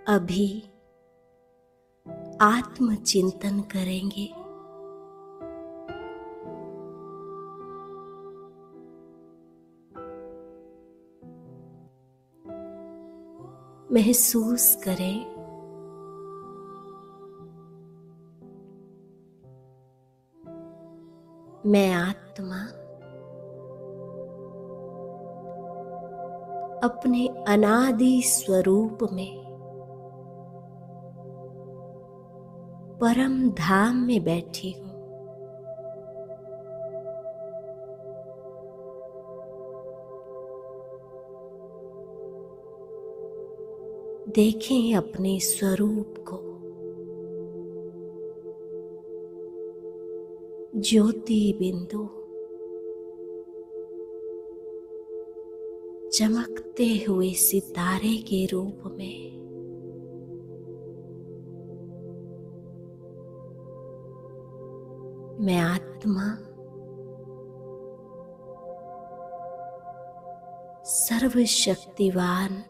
अभी आत्मचिंतन करेंगे। महसूस करें मैं आत्मा अपने अनादि स्वरूप में परम धाम में बैठी हूँ। देखें अपने स्वरूप को, ज्योति बिंदु चमकते हुए सितारे के रूप में। मैं आत्मा सर्वशक्तिवान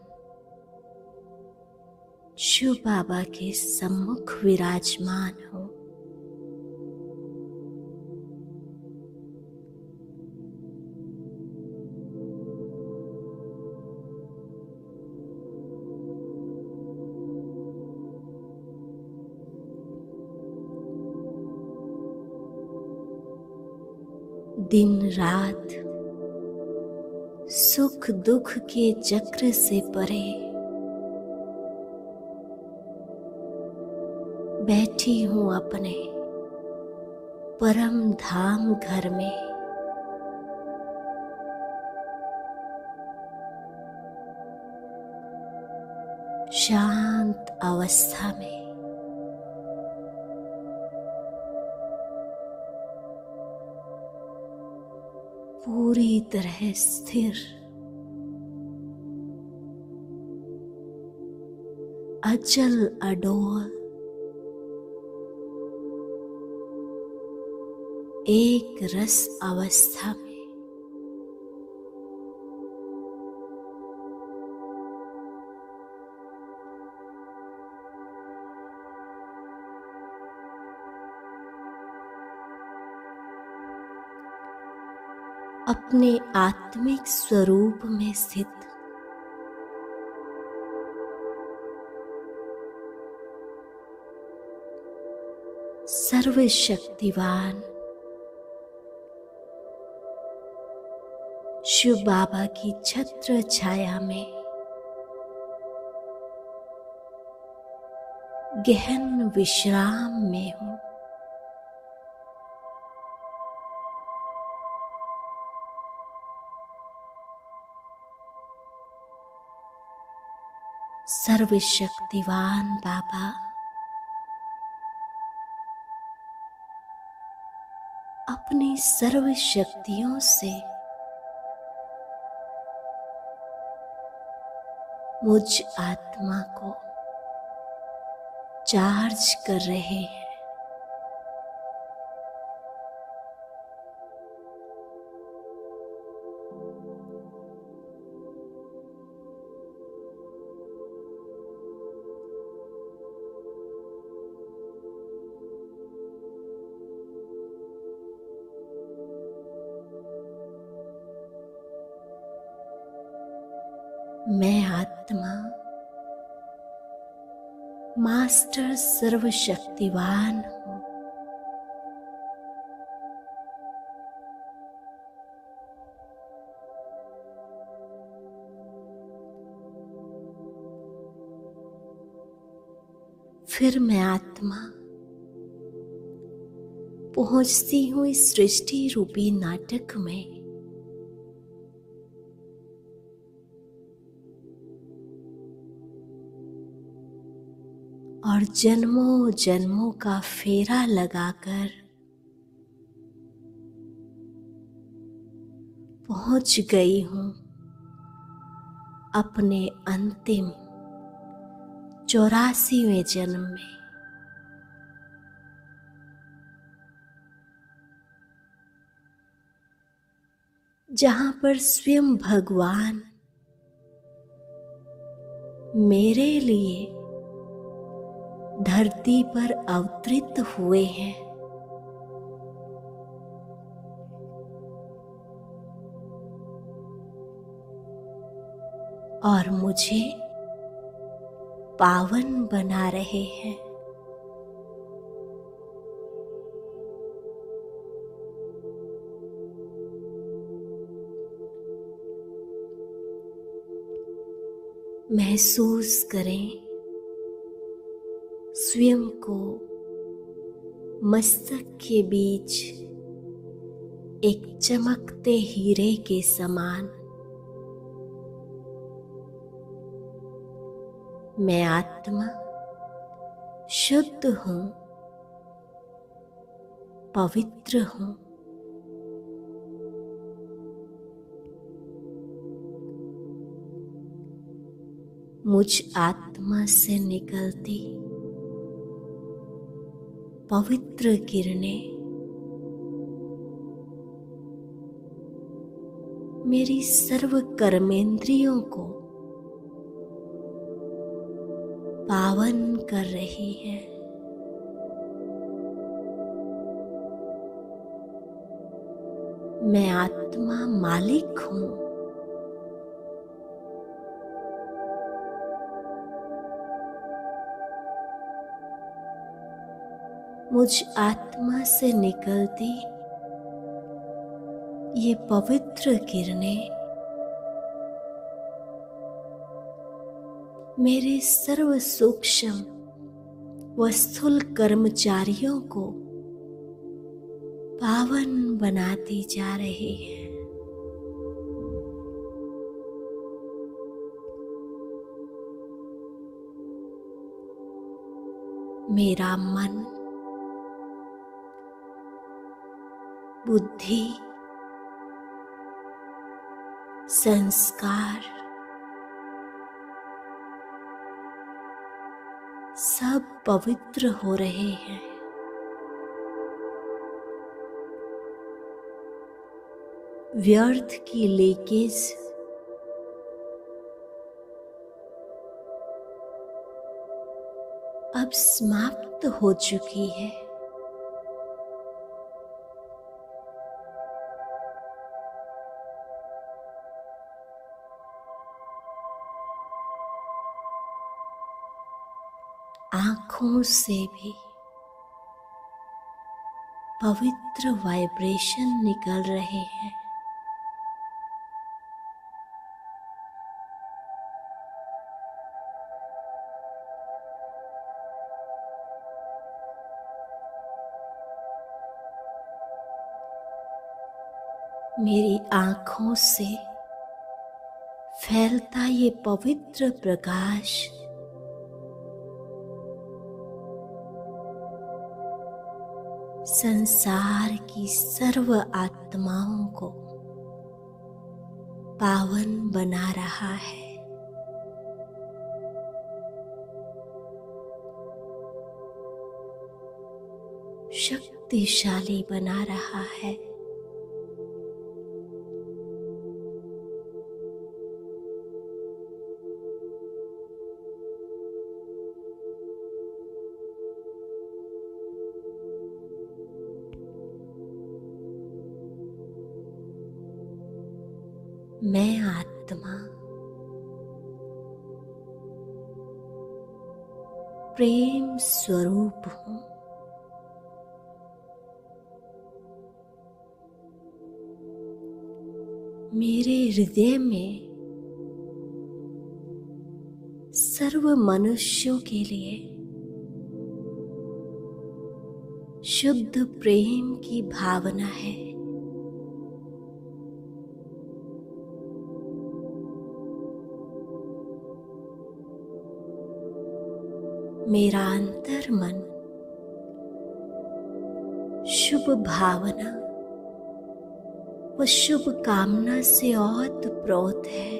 शिव बाबा के सम्मुख विराजमान हूँ। दिन रात सुख दुख के चक्र से परे बैठी हूँ अपने परम धाम घर में। शांत अवस्था में पूरी तरह स्थिर, अचल अडोल, एक रस अवस्था में। अपने आत्मिक स्वरूप में स्थित सर्वशक्तिवान शिव बाबा की छत्र छाया में गहन विश्राम में हूँ। सर्वशक्तिवान बाबा अपनी सर्व शक्तियों से मुझ आत्मा को चार्ज कर रहे हैं। मैं आत्मा मास्टर सर्वशक्तिवान हूँ। फिर मैं आत्मा पहुंचती हूँ इस सृष्टि रूपी नाटक में। और जन्मों जन्मों का फेरा लगाकर पहुंच गई हूं अपने अंतिम 84वें जन्म में। जहां पर स्वयं भगवान मेरे लिए धरती पर अवतरित हुए हैं। और मुझे पावन बना रहे हैं। महसूस करें स्वयं को मस्तक के बीच एक चमकते हीरे के समान। मैं आत्मा शुद्ध हूँ, पवित्र हूँ। मुझ आत्मा से निकलती पवित्र किरणें मेरी सर्व कर्मेंद्रियों को पावन कर रही है। मैं आत्मा मालिक हूँ। मुझ आत्मा से निकलती ये पवित्र किरणें मेरे सर्व सूक्ष्म व स्थूल कर्मचारियों को पावन बनाती जा रही है। मेरा मन, बुद्धि, संस्कार सब पवित्र हो रहे हैं। व्यर्थ की लीकेज अब समाप्त हो चुकी है। आँखों से भी पवित्र वाइब्रेशन निकल रहे हैं। मेरी आँखों से फैलता ये पवित्र प्रकाश संसार की सर्व आत्माओं को पावन बना रहा है। शक्तिशाली बना रहा है। मैं आत्मा प्रेम स्वरूप हूँ। मेरे हृदय में सर्व मनुष्यों के लिए शुद्ध प्रेम की भावना है। मेरा अंतर मन शुभ भावना व शुभ कामना से ओतप्रोत है।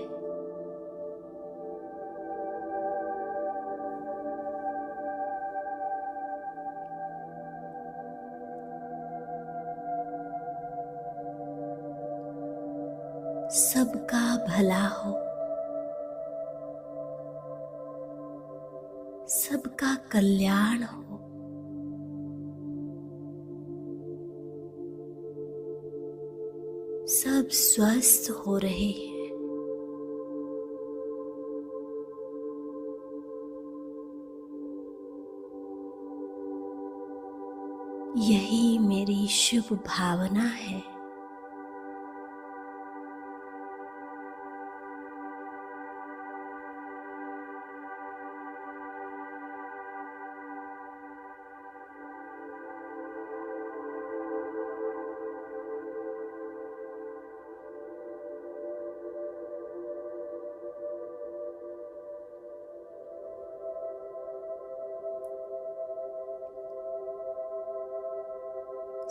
सबका भला हो, सबका कल्याण हो। सब स्वस्थ हो रहे हैं। यही मेरी शुभ भावना है।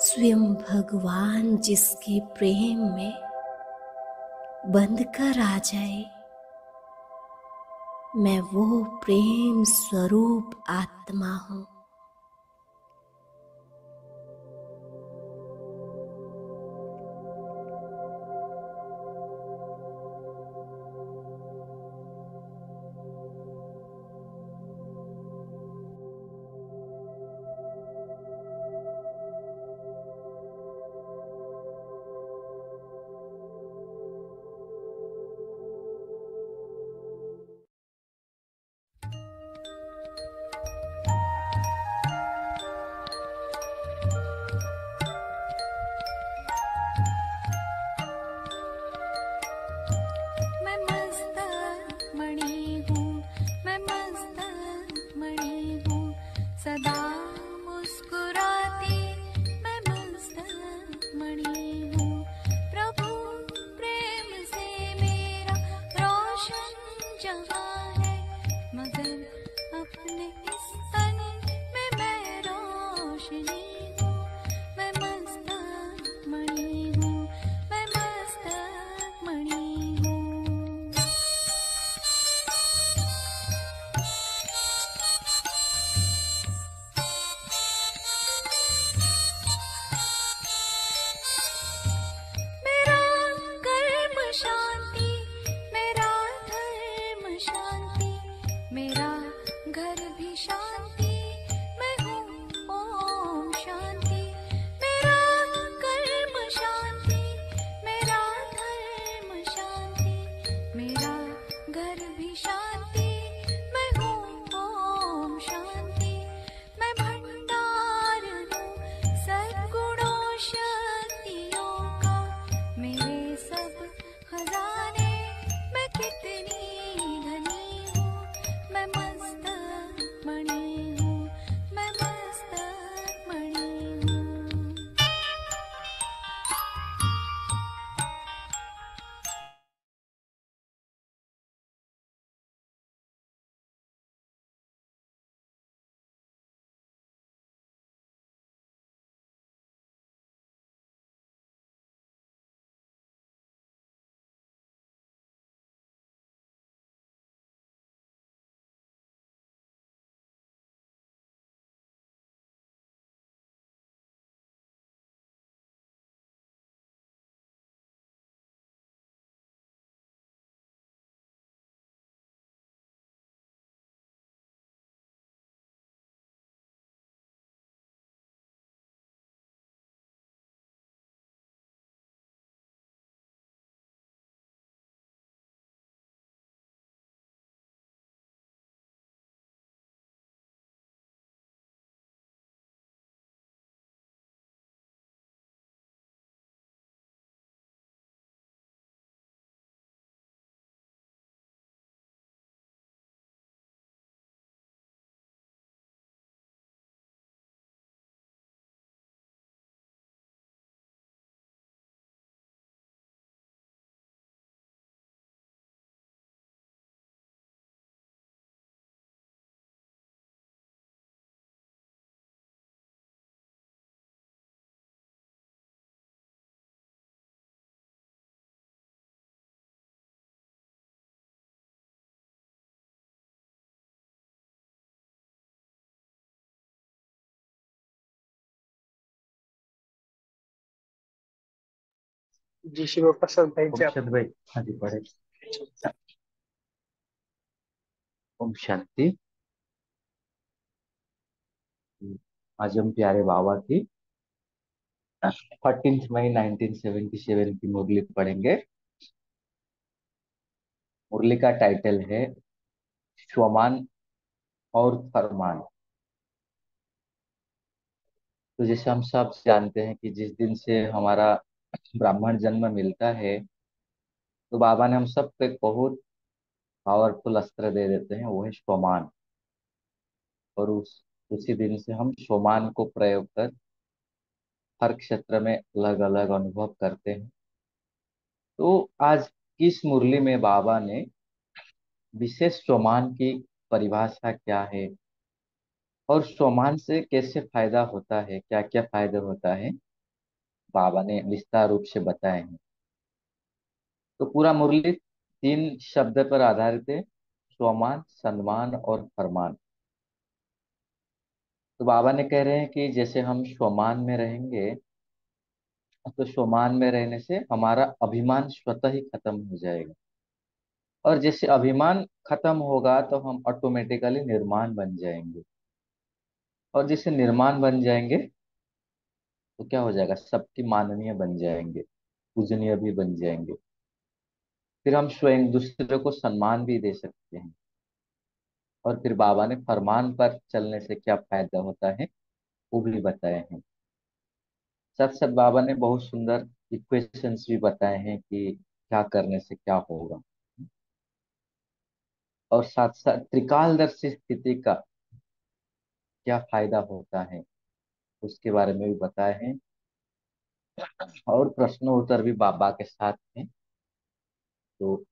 स्वयं भगवान जिसके प्रेम में बंध कर आ जाए, मैं वो प्रेम स्वरूप आत्मा हूँ। सदा मुस्कुराती मैं मस्तक मणि हूँ। प्रभु प्रेम से मेरा रोशन जहाँ है, मगर अपने इस तन में मैं रोशनी हूँ। मैं मस्तक मणि हूँ, मैं मस्तक मणि हूँ। शांति मेरा धर्म शांति, मेरा घर भी शांति, मैं हूँ ओम शांति। मेरा कर्म शांति, मेरा धर्म शांति, मेरा घर भी शांति, मैं हूँ ओम शांति। मैं भंडार हूँ सद्गुणों शक्तियों का, मेरे सब खजाने, मैं कितनी धनी हूँ। मैं मस्तक मणि हूँ, मैं मस्तक मणि हूँ। जी शिव प्रसाद भाई जी, उपनिषद भाई, हाँ जी पढ़े। ओम शांति। आज हम प्यारे बाबा की 14 मई 1977 की मुरली पढ़ेंगे। मुरली का टाइटल है स्वमान और फरमान। तो जैसे हम सब जानते हैं कि जिस दिन से हमारा ब्राह्मण जन्म मिलता है, तो बाबा ने हम सबको एक बहुत पावरफुल अस्त्र दे देते हैं, वो है स्वमान। और उसी दिन से हम स्वमान को प्रयोग कर हर क्षेत्र में अलग अलग अनुभव करते हैं। तो आज इस मुरली में बाबा ने विशेष स्वमान की परिभाषा क्या है और स्वमान से कैसे फायदा होता है, क्या क्या फायदा होता है, बाबा ने विस्तार रूप से बताए हैं। तो पूरा मुरली 3 शब्द पर आधारित है, स्वमान, सन्मान और फरमान। तो बाबा ने कह रहे हैं कि जैसे हम स्वमान में रहेंगे, तो स्वमान में रहने से हमारा अभिमान स्वतः ही खत्म हो जाएगा। और जैसे अभिमान खत्म होगा तो हम ऑटोमेटिकली निर्माण बन जाएंगे। और जैसे निर्माण बन जाएंगे तो क्या हो जाएगा, सबकी माननीय बन जाएंगे, पूजनीय भी बन जाएंगे। फिर हम स्वयं दूसरे को सम्मान भी दे सकते हैं। और फिर बाबा ने फरमान पर चलने से क्या फायदा होता है वो भी बताए हैं। साथ साथ बाबा ने बहुत सुंदर इक्वेशंस भी बताए हैं कि क्या करने से क्या होगा। और साथ साथ त्रिकालदर्शी स्थिति का क्या फायदा होता है उसके बारे में भी बताए हैं। और प्रश्नोत्तर भी बाबा के साथ हैं। तो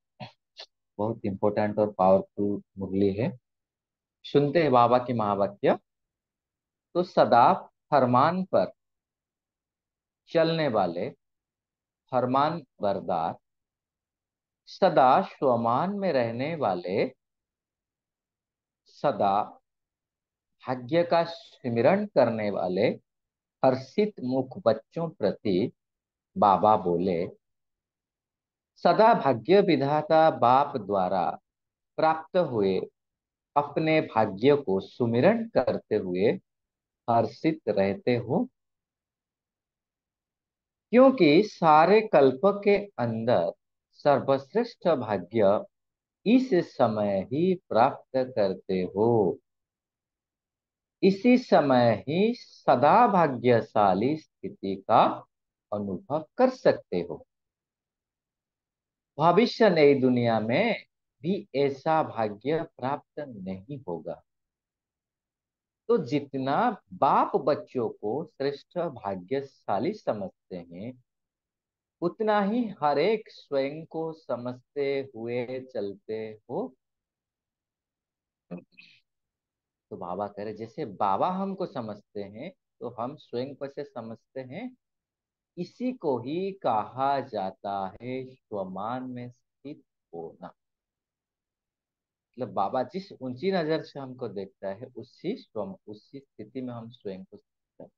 बहुत इंपॉर्टेंट और पावरफुल मुरली है। सुनते हैं बाबा की महावाक्य। तो सदा फरमान पर चलने वाले फरमान बरदार, सदा स्वमान में रहने वाले, सदा भाग्य का स्मरण करने वाले हर्षित मुख बच्चों प्रति बाबा बोले, सदा भाग्य विधाता बाप द्वारा प्राप्त हुए अपने भाग्य को सुमिरन करते हुए हर्षित रहते हो, क्योंकि सारे कल्प के अंदर सर्वश्रेष्ठ भाग्य इस समय ही प्राप्त करते हो। इसी समय ही सदा भाग्यशाली स्थिति का अनुभव कर सकते हो। भविष्य नई दुनिया में भी ऐसा भाग्य प्राप्त नहीं होगा। तो जितना बाप बच्चों को श्रेष्ठ भाग्यशाली समझते हैं, उतना ही हर एक स्वयं को समझते हुए चलते हो। तो बाबा कह रहे जैसे बाबा हमको समझते हैं, तो हम स्वयं को से समझते हैं। इसी को ही कहा जाता है स्वमान में स्थित होना। मतलब बाबा जिस ऊंची नजर से हमको देखता है, उसी स्थिति में हम स्वयं को देखते हैं।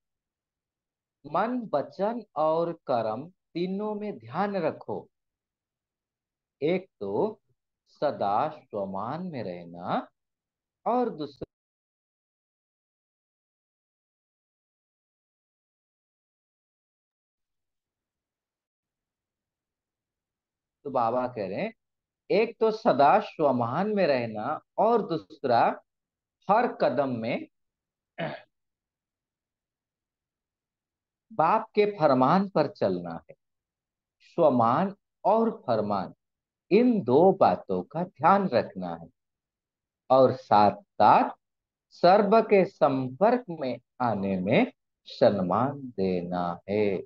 मन, वचन और कर्म तीनों में ध्यान रखो। एक तो सदा स्वमान में रहना, और दूसरा तो बाबा कह रहे हैं, एक तो सदा स्वमान में रहना, और दूसरा हर कदम में बाप के फरमान पर चलना है। स्वमान और फरमान, इन दो बातों का ध्यान रखना है। और साथ साथ सर्व के संपर्क में आने में सम्मान देना है।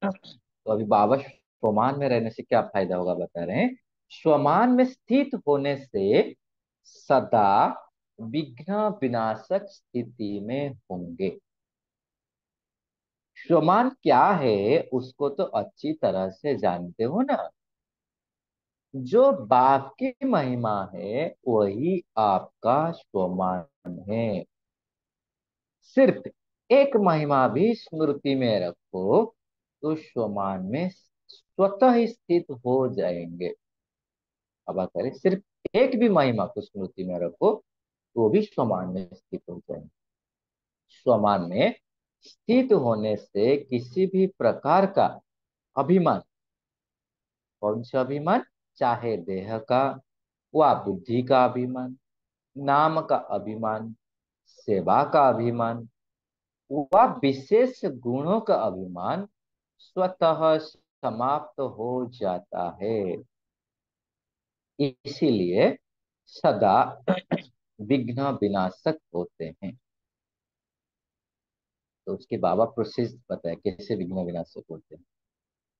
तो अभी बाबा स्वमान में रहने से क्या फायदा होगा बता रहे हैं। स्वमान में स्थित होने से सदा विघ्न विनाशक स्थिति में होंगे। स्वमान क्या है उसको तो अच्छी तरह से जानते हो ना। जो बाप की महिमा है वही आपका स्वमान है। सिर्फ एक महिमा भी स्मृति में रखो तो स्वमान में स्वतः ही स्थित हो जाएंगे। अब आप करें सिर्फ एक भी महिमा को स्मृति में रखो तो भी स्वमान में स्थित हो जाएंगे। स्वमान में स्थित होने से किसी भी प्रकार का अभिमान, कौन सा अभिमान, चाहे देह का व बुद्धि का अभिमान, नाम का अभिमान, सेवा का अभिमान व विशेष गुणों का अभिमान स्वतः समाप्त हो जाता है। इसीलिए सदा विघ्न विनाशक होते हैं। तो उसके बाबा प्रोसेस बताए कैसे विघ्न विनाशक होते हैं।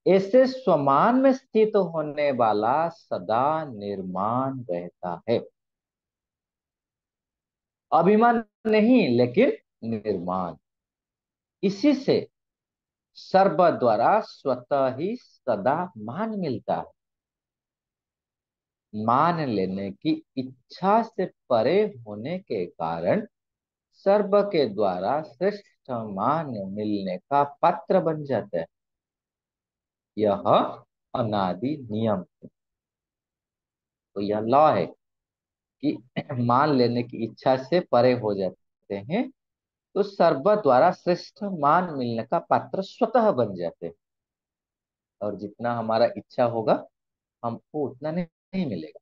ऐसे स्वमान में स्थित होने वाला सदा निर्माण रहता है। अभिमान नहीं, लेकिन निर्माण। इसी से सर्व द्वारा स्वतः ही सदा मान मिलता है। मान लेने की इच्छा से परे होने के कारण सर्व के द्वारा श्रेष्ठ मान मिलने का पात्र बन जाता है। यह अनादि नियम है। तो यह लॉ है कि मान लेने की इच्छा से परे हो जाते हैं तो सर्व द्वारा श्रेष्ठ मान मिलने का पात्र स्वतः बन जाते हैं। और जितना हमारा इच्छा होगा हमको उतना नहीं मिलेगा।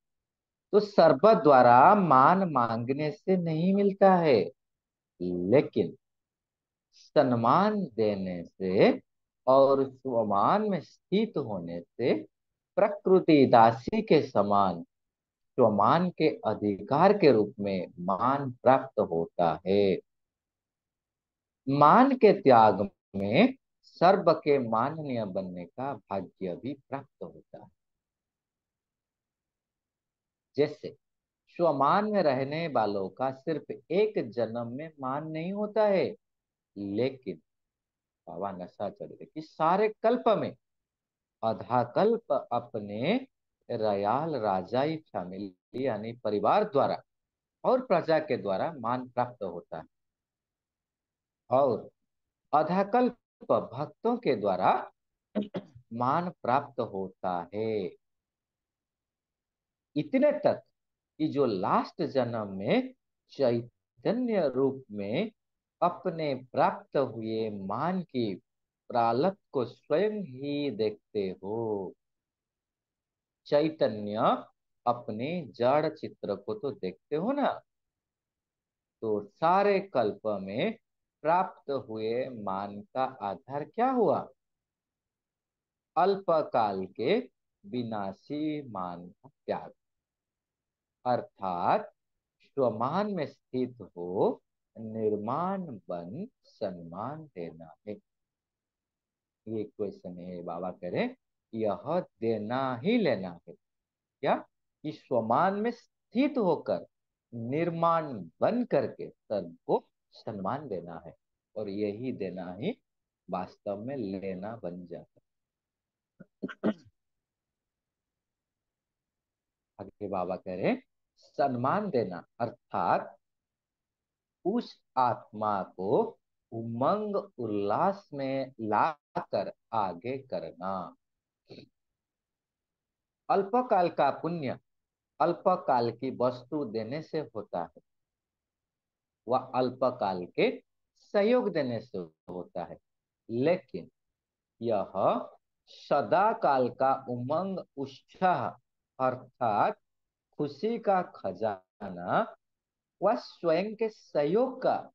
तो सर्व द्वारा मान मांगने से नहीं मिलता है, लेकिन सम्मान देने से और स्वमान में स्थित होने से प्रकृति दासी के समान स्वमान के अधिकार के रूप में मान प्राप्त होता है। मान के त्याग में सर्व के माननीय बनने का भाग्य भी प्राप्त होता है। जैसे स्वमान में रहने वालों का सिर्फ एक जन्म में मान नहीं होता है, लेकिन बाबा नशा चढ़ गए कि सारे कल्प में आधा कल्प अपने रयाल राजाई फैमिली यानी परिवार द्वारा और प्रजा के द्वारा मान प्राप्त होता है, और आधा कल्प भक्तों के द्वारा मान प्राप्त होता है। इतने तक कि जो लास्ट जन्म में चैतन्य रूप में अपने प्राप्त हुए मान की प्रालब्ध को स्वयं ही देखते हो। चैतन्य अपने जड़ चित्र को तो देखते हो ना। तो सारे कल्प में प्राप्त हुए मान का आधार क्या हुआ? अल्पकाल के विनाशी मान का त्याग, अर्थात स्वमान में स्थित हो निर्माण बन सम्मान देना है। ये क्वेश्चन है, बाबा कह रहे यह देना ही लेना है। क्या? कि स्वमान में स्थित होकर निर्माण बन करके सबको सम्मान देना है, और यही देना ही वास्तव में लेना बन जाता है। आगे बाबा कह रहे सम्मान देना अर्थात उस आत्मा को उमंग उल्लास में लाकर आगे करना। अल्पकाल का पुण्य अल्पकाल की वस्तु देने से होता है, वह अल्पकाल के सहयोग देने से होता है, लेकिन यह सदा काल का उमंग उत्साह अर्थात खुशी का खजाना वह स्वयं के सहयोग का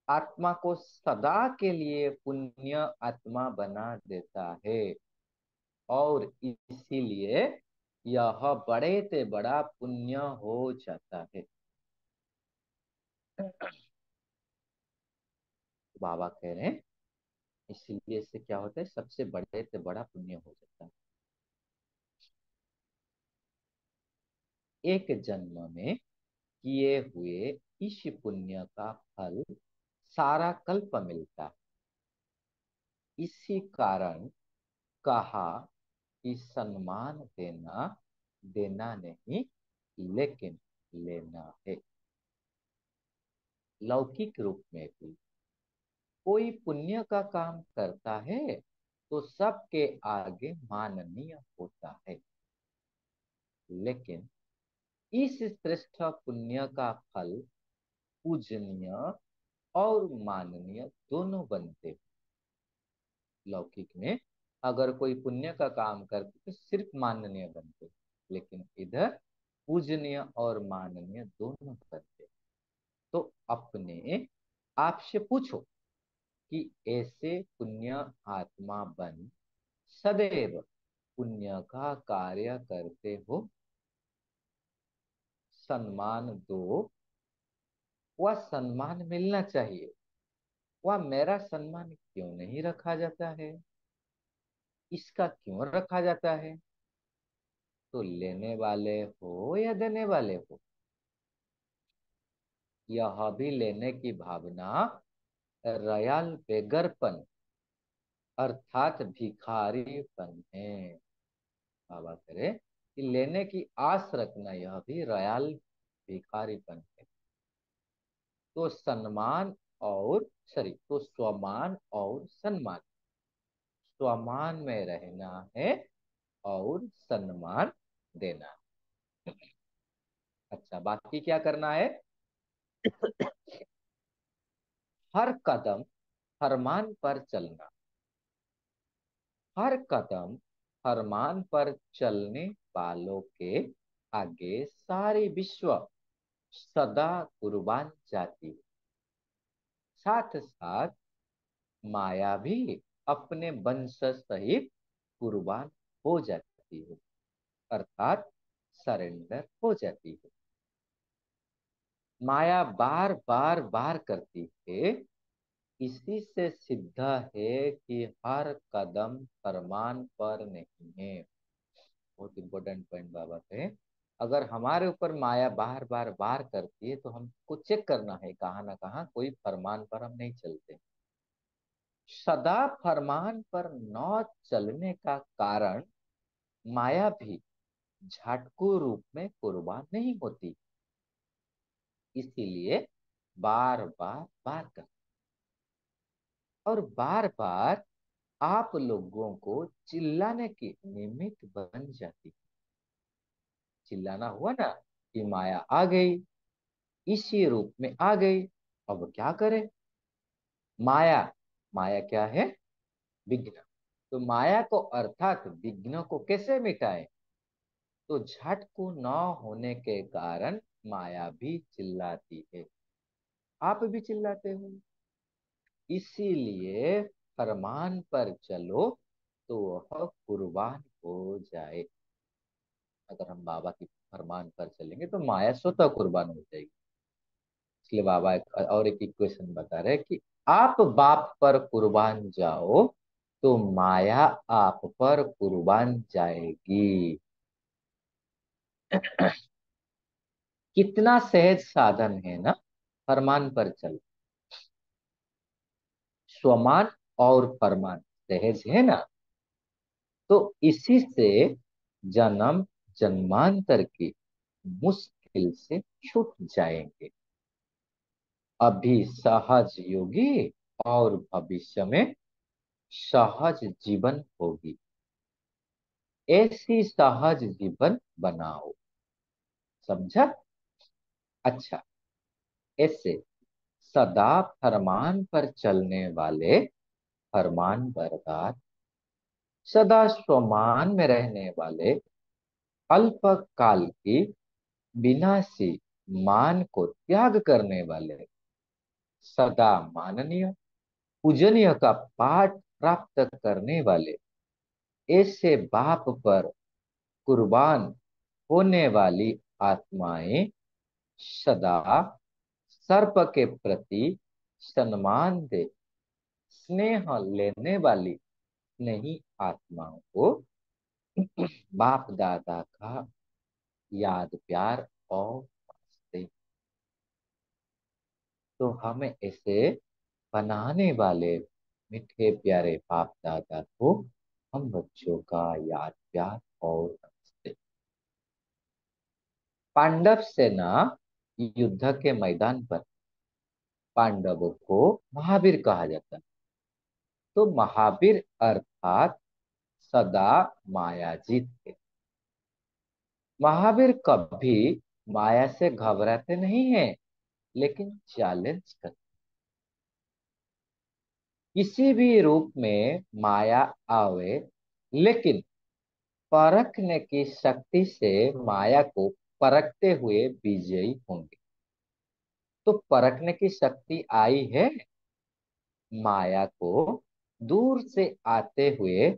आत्मा को सदा के लिए पुण्य आत्मा बना देता है। और इसीलिए यह बड़े से बड़ा पुण्य हो जाता है। बाबा कह रहे हैं इसीलिए से क्या होता है, सबसे बड़े से बड़ा पुण्य हो जाता है। एक जन्म में किए हुए इस पुण्य का फल सारा कल्प मिलता है। इसी कारण कहा कि सम्मान देना देना नहीं, लेकिन लेना है। लौकिक रूप में भी कोई पुण्य का काम करता है तो सबके आगे माननीय होता है, लेकिन इस श्रेष्ठ पुण्य का फल पूजनीय और माननीय दोनों बनते हो। लौकिक में अगर कोई पुण्य का काम करते तो सिर्फ माननीय बनते, लेकिन इधर पूजनीय और माननीय दोनों बनते। तो अपने आप से पूछो कि ऐसे पुण्य आत्मा बन सदैव पुण्य का कार्य करते हो, सम्मान दो। वह सम्मान मिलना चाहिए, वह मेरा सम्मान क्यों नहीं रखा जाता है, इसका क्यों रखा जाता है? तो लेने वाले हो या देने वाले हो, यह भी लेने की भावना रयाल बेगरपन अर्थात भिखारीपन है। बाबा करे कि लेने की आस रखना यह भी रयाल भिखारीपन है। तो सम्मान और तो स्वमान और सम्मान, स्वमान में रहना है और सम्मान देना है। अच्छा, बाकी क्या करना है? हर कदम फरमान पर चलना, हर कदम फरमान पर चलने वालों के आगे सारी विश्व सदा कुर्बान जाती है। साथ साथ माया भी अपने वंश सहित कुर्बान हो जाती है, अर्थात सरेंडर हो जाती है। माया बार बार बार करती है। इसी से सिद्ध है कि हर कदम फरमान पर नहीं है। बहुत इंपॉर्टेंट पॉइंट बाबा है। अगर हमारे ऊपर माया बार बार बार करती है तो हमको चेक करना है कहाँ ना कहाँ कोई फरमान पर हम नहीं चलते। सदा फरमान पर न चलने का कारण माया भी झाटकू रूप में कुर्बान नहीं होती, इसीलिए बार बार बार कर और बार बार आप लोगों को चिल्लाने की निमित्त बन जाती। चिल्लाना हुआ ना कि माया आ गई, इसी रूप में आ गई, अब क्या करे? माया, माया क्या है? विघ्न। तो माया को अर्थात विघ्न को कैसे मिटाए? तो झट को न होने के कारण माया भी चिल्लाती है, आप भी चिल्लाते हो। इसीलिए फरमान पर चलो तो वह कुर्बान हो जाए। अगर हम बाबा की फरमान पर चलेंगे तो माया स्वतः कुर्बान हो जाएगी। इसलिए बाबा एक इक्वेशन बता रहे हैं कि आप बाप पर कुर्बान जाओ तो माया आप पर कुर्बान जाएगी। कितना सहज साधन है ना फरमान पर चल। स्वमान और फरमान सहज है ना, तो इसी से जन्म जन्मांतर की मुश्किल से छूट जाएंगे। अभी सहज योगी और भविष्य में सहज जीवन होगी। ऐसी सहज जीवन बनाओ। समझा? अच्छा, ऐसे सदा फरमान पर चलने वाले फरमान बरदार, सदा स्वमान में रहने वाले अल्प काल की विनाशी मान को त्याग करने वाले सदा माननीय पूजनीय का पाठ प्राप्त करने वाले ऐसे बाप पर कुर्बान होने वाली आत्माएं सदा सर्प के प्रति सम्मान दे स्नेह लेने वाली नहीं आत्माओं को बाप दादा का याद प्यार और वास्ते। तो हमें ऐसे बनाने वाले मीठे प्यारे बाप दादा को हम बच्चों का याद प्यार और नमस्ते। पांडव सेना युद्ध के मैदान पर पांडवों को महावीर कहा जाता है। तो महावीर अर्थात सदा मायाजीत थे। महावीर कभी माया से घबराते नहीं हैं, लेकिन चैलेंज करते। किसी भी रूप में माया आवे, लेकिन परखने की शक्ति से माया को परखते हुए विजयी होंगे। तो परखने की शक्ति आई है, माया को दूर से आते हुए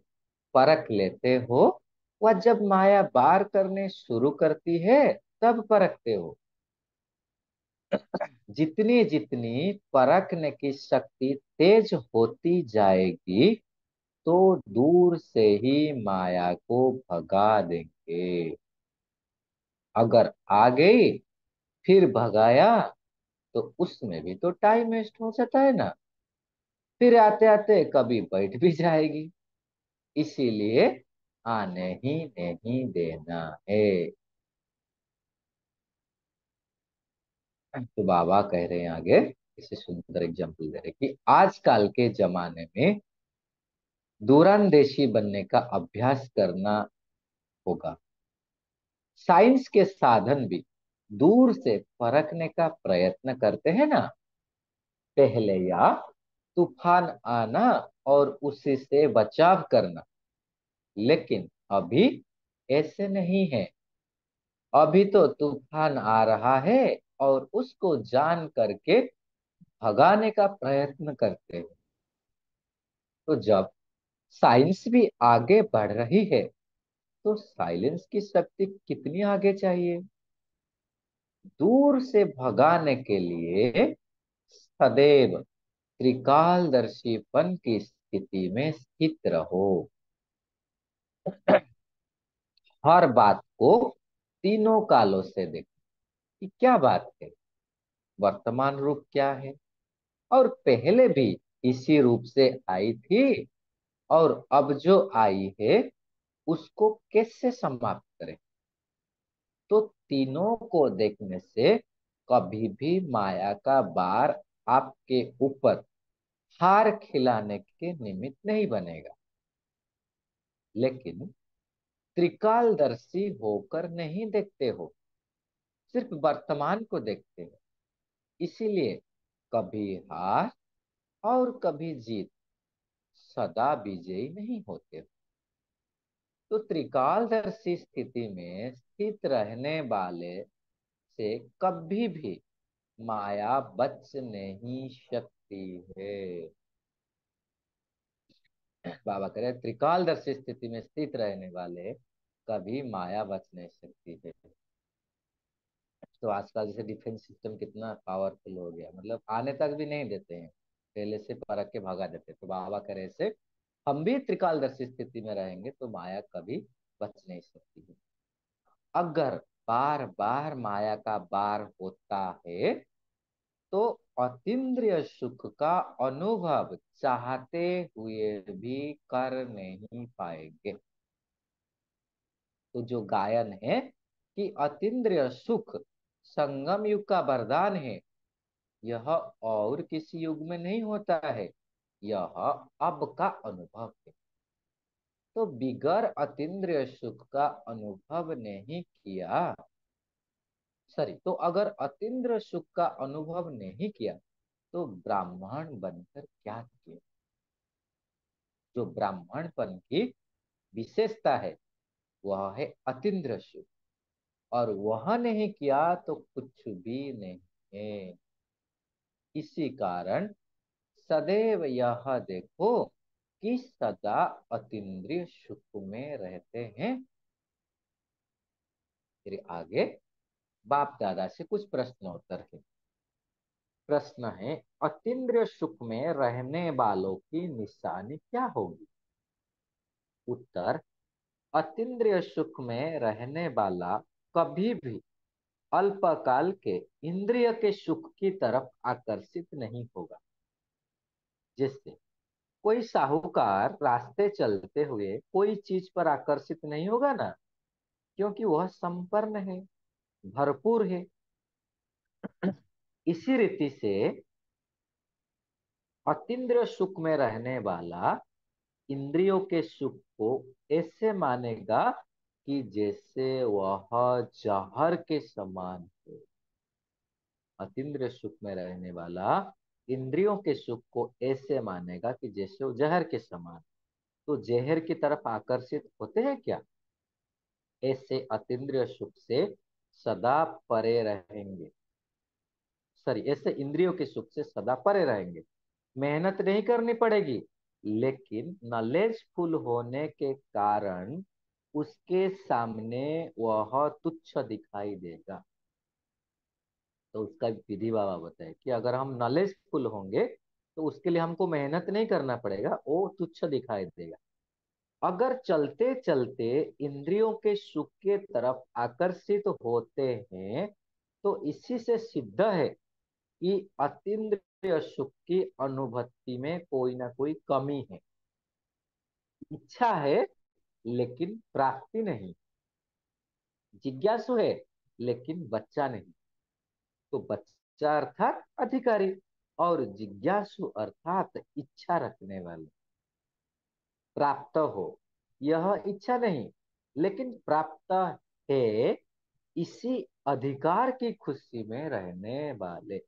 परख लेते हो, वह जब माया वार करने शुरू करती है तब परखते हो। जितनी जितनी परखने की शक्ति तेज होती जाएगी, तो दूर से ही माया को भगा देंगे। अगर आ गई फिर भगाया, तो उसमें भी तो टाइम वेस्ट हो जाता है ना। फिर आते आते कभी बैठ भी जाएगी। इसीलिए आने ही नहीं देना है। तो बाबा कह रहे हैं आगे, इसे सुंदर एग्जाम्पल दे रहे हैं कि आजकल के जमाने में दूरंदेशी बनने का अभ्यास करना होगा। साइंस के साधन भी दूर से परखने का प्रयत्न करते हैं ना। पहले या तूफान आना और उसी से बचाव करना, लेकिन अभी ऐसे नहीं है। अभी तो तूफान आ रहा है और उसको जान करके भगाने का प्रयत्न करते हैं। तो जब साइंस भी आगे बढ़ रही है, तो साइलेंस की शक्ति कितनी आगे चाहिए। दूर से भगाने के लिए सदैव त्रिकालदर्शीपन की स्थिति में स्थित रहो। हर बात को तीनों कालों से देखो कि क्या बात है, वर्तमान रूप क्या है, और पहले भी इसी रूप से आई थी, और अब जो आई है उसको कैसे समाप्त करें। तो तीनों को देखने से कभी भी माया का बार आपके ऊपर हार खिलाने के निमित्त नहीं बनेगा। लेकिन त्रिकालदर्शी होकर नहीं देखते हो, सिर्फ वर्तमान को देखते हो। इसीलिए कभी हार और कभी जीत, सदा विजयी नहीं होते। तो त्रिकालदर्शी स्थिति में स्थित रहने वाले से कभी भी माया बच नहीं सकती है। बाबा कह रहे हैं, त्रिकालदर्शी स्थिति में स्थित रहने वाले कभी माया बच नहीं सकती है। तो आजकल जैसे डिफेंस सिस्टम कितना पावरफुल हो गया, मतलब आने तक भी नहीं देते हैं, पहले से परख के भगा देते। तो बाबा कह रहे से हम भी त्रिकालदर्शी स्थिति में रहेंगे तो माया कभी बच नहीं सकती है। अगर बार बार माया का बार होता है, तो अतीन्द्रिय सुख का अनुभव चाहते हुए भी कर नहीं पाएंगे। तो जो गायन है कि अतीन्द्रिय सुख संगम युग का वरदान है, यह और किसी युग में नहीं होता है, यह अब का अनुभव है। तो बिगर अतीन्द्रिय सुख का अनुभव नहीं किया, सॉरी, तो अगर अतीन्द्रिय सुख का अनुभव नहीं किया, तो ब्राह्मण बनकर क्या किया। जो ब्राह्मणपन की विशेषता है वह है अतीन्द्रिय सुख, और वह नहीं किया तो कुछ भी नहीं है। इसी कारण सदैव यह देखो कि सदा अतीन्द्रिय सुख में रहते हैं। फिर आगे बाप दादा से कुछ प्रश्नोत्तर है। प्रश्न है, अतीन्द्रिय सुख में रहने वालों की निशानी क्या होगी। उत्तर, अतीन्द्रिय सुख में रहने वाला कभी भी अल्पकाल के इंद्रिय के सुख की तरफ आकर्षित नहीं होगा। जैसे कोई साहूकार रास्ते चलते हुए कोई चीज पर आकर्षित नहीं होगा ना, क्योंकि वह संपन्न है, भरपूर है। इसी रीति से अतीन्द्रिय सुख में रहने वाला इंद्रियों के सुख को ऐसे मानेगा कि जैसे वह जहर के समान हो। अतीन्द्रिय सुख में रहने वाला इंद्रियों के सुख को ऐसे मानेगा कि जैसे वो जहर के समान, तो जहर की तरफ आकर्षित होते हैं क्या? ऐसे अतीन्द्रिय सुख से सदा परे रहेंगे। सॉरी, ऐसे इंद्रियों के सुख से सदा परे रहेंगे। मेहनत नहीं करनी पड़ेगी, लेकिन नॉलेजफुल होने के कारण उसके सामने वह तुच्छ दिखाई देगा। तो उसका विधि बाबा बताए कि अगर हम नॉलेजफुल होंगे तो उसके लिए हमको मेहनत नहीं करना पड़ेगा, वो तुच्छ दिखाई देगा। अगर चलते चलते इंद्रियों के सुख के तरफ आकर्षित होते हैं, तो इसी से सिद्ध है कि अतीन्द्रिय सुख की अनुभूति में कोई ना कोई कमी है। इच्छा है लेकिन प्राप्ति नहीं, जिज्ञासु है लेकिन बच्चा नहीं। तो बच्चा अर्थात अधिकारी, और जिज्ञासु अर्थात इच्छा रखने वाले। प्राप्त हो, यह इच्छा नहीं लेकिन प्राप्त है, इसी अधिकार की खुशी में रहने वाले।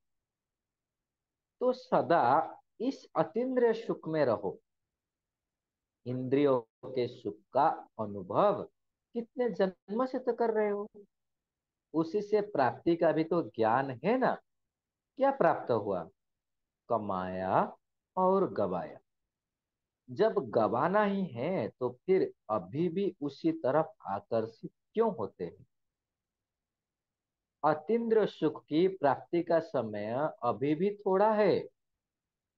तो सदा इस अतीन्द्रिय सुख में रहो। इंद्रियों के सुख का अनुभव कितने जन्म से तो कर रहे हो, उसी से प्राप्ति का भी तो ज्ञान है ना। क्या प्राप्त हुआ? कमाया और गवाया। जब गवाना ही है तो फिर अभी भी उसी तरफ आकर्षित क्यों होते हैं? अतीन्द्रिय सुख की प्राप्ति का समय अभी भी थोड़ा है।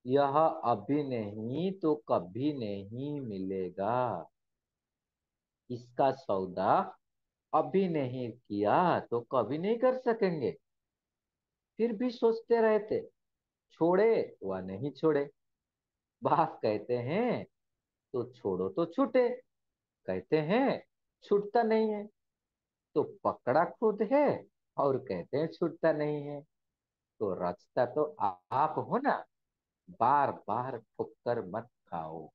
यह अभी नहीं तो कभी नहीं मिलेगा। इसका सौदा अभी नहीं किया तो कभी नहीं कर सकेंगे। फिर भी सोचते रहते, छोड़े व नहीं छोड़े। बाप कहते हैं तो छोड़ो तो छूटे, कहते हैं छूटता नहीं है। तो पकड़ा खुद है और कहते हैं छूटता नहीं है। तो रचता तो आप हो ना। बार बार ठोकर मत खाओ।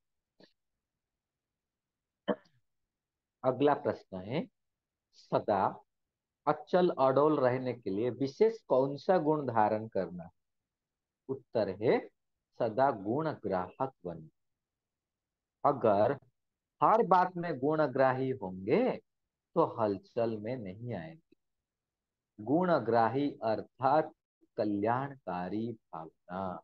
अगला प्रश्न है, सदा अचल अडोल रहने के लिए विशेष कौन सा गुण धारण करना? उत्तर है, सदा गुण ग्राहक बनो। अगर हर बात में गुणग्राही होंगे तो हलचल में नहीं आएंगे। गुणग्राही अर्थात कल्याणकारी भावना।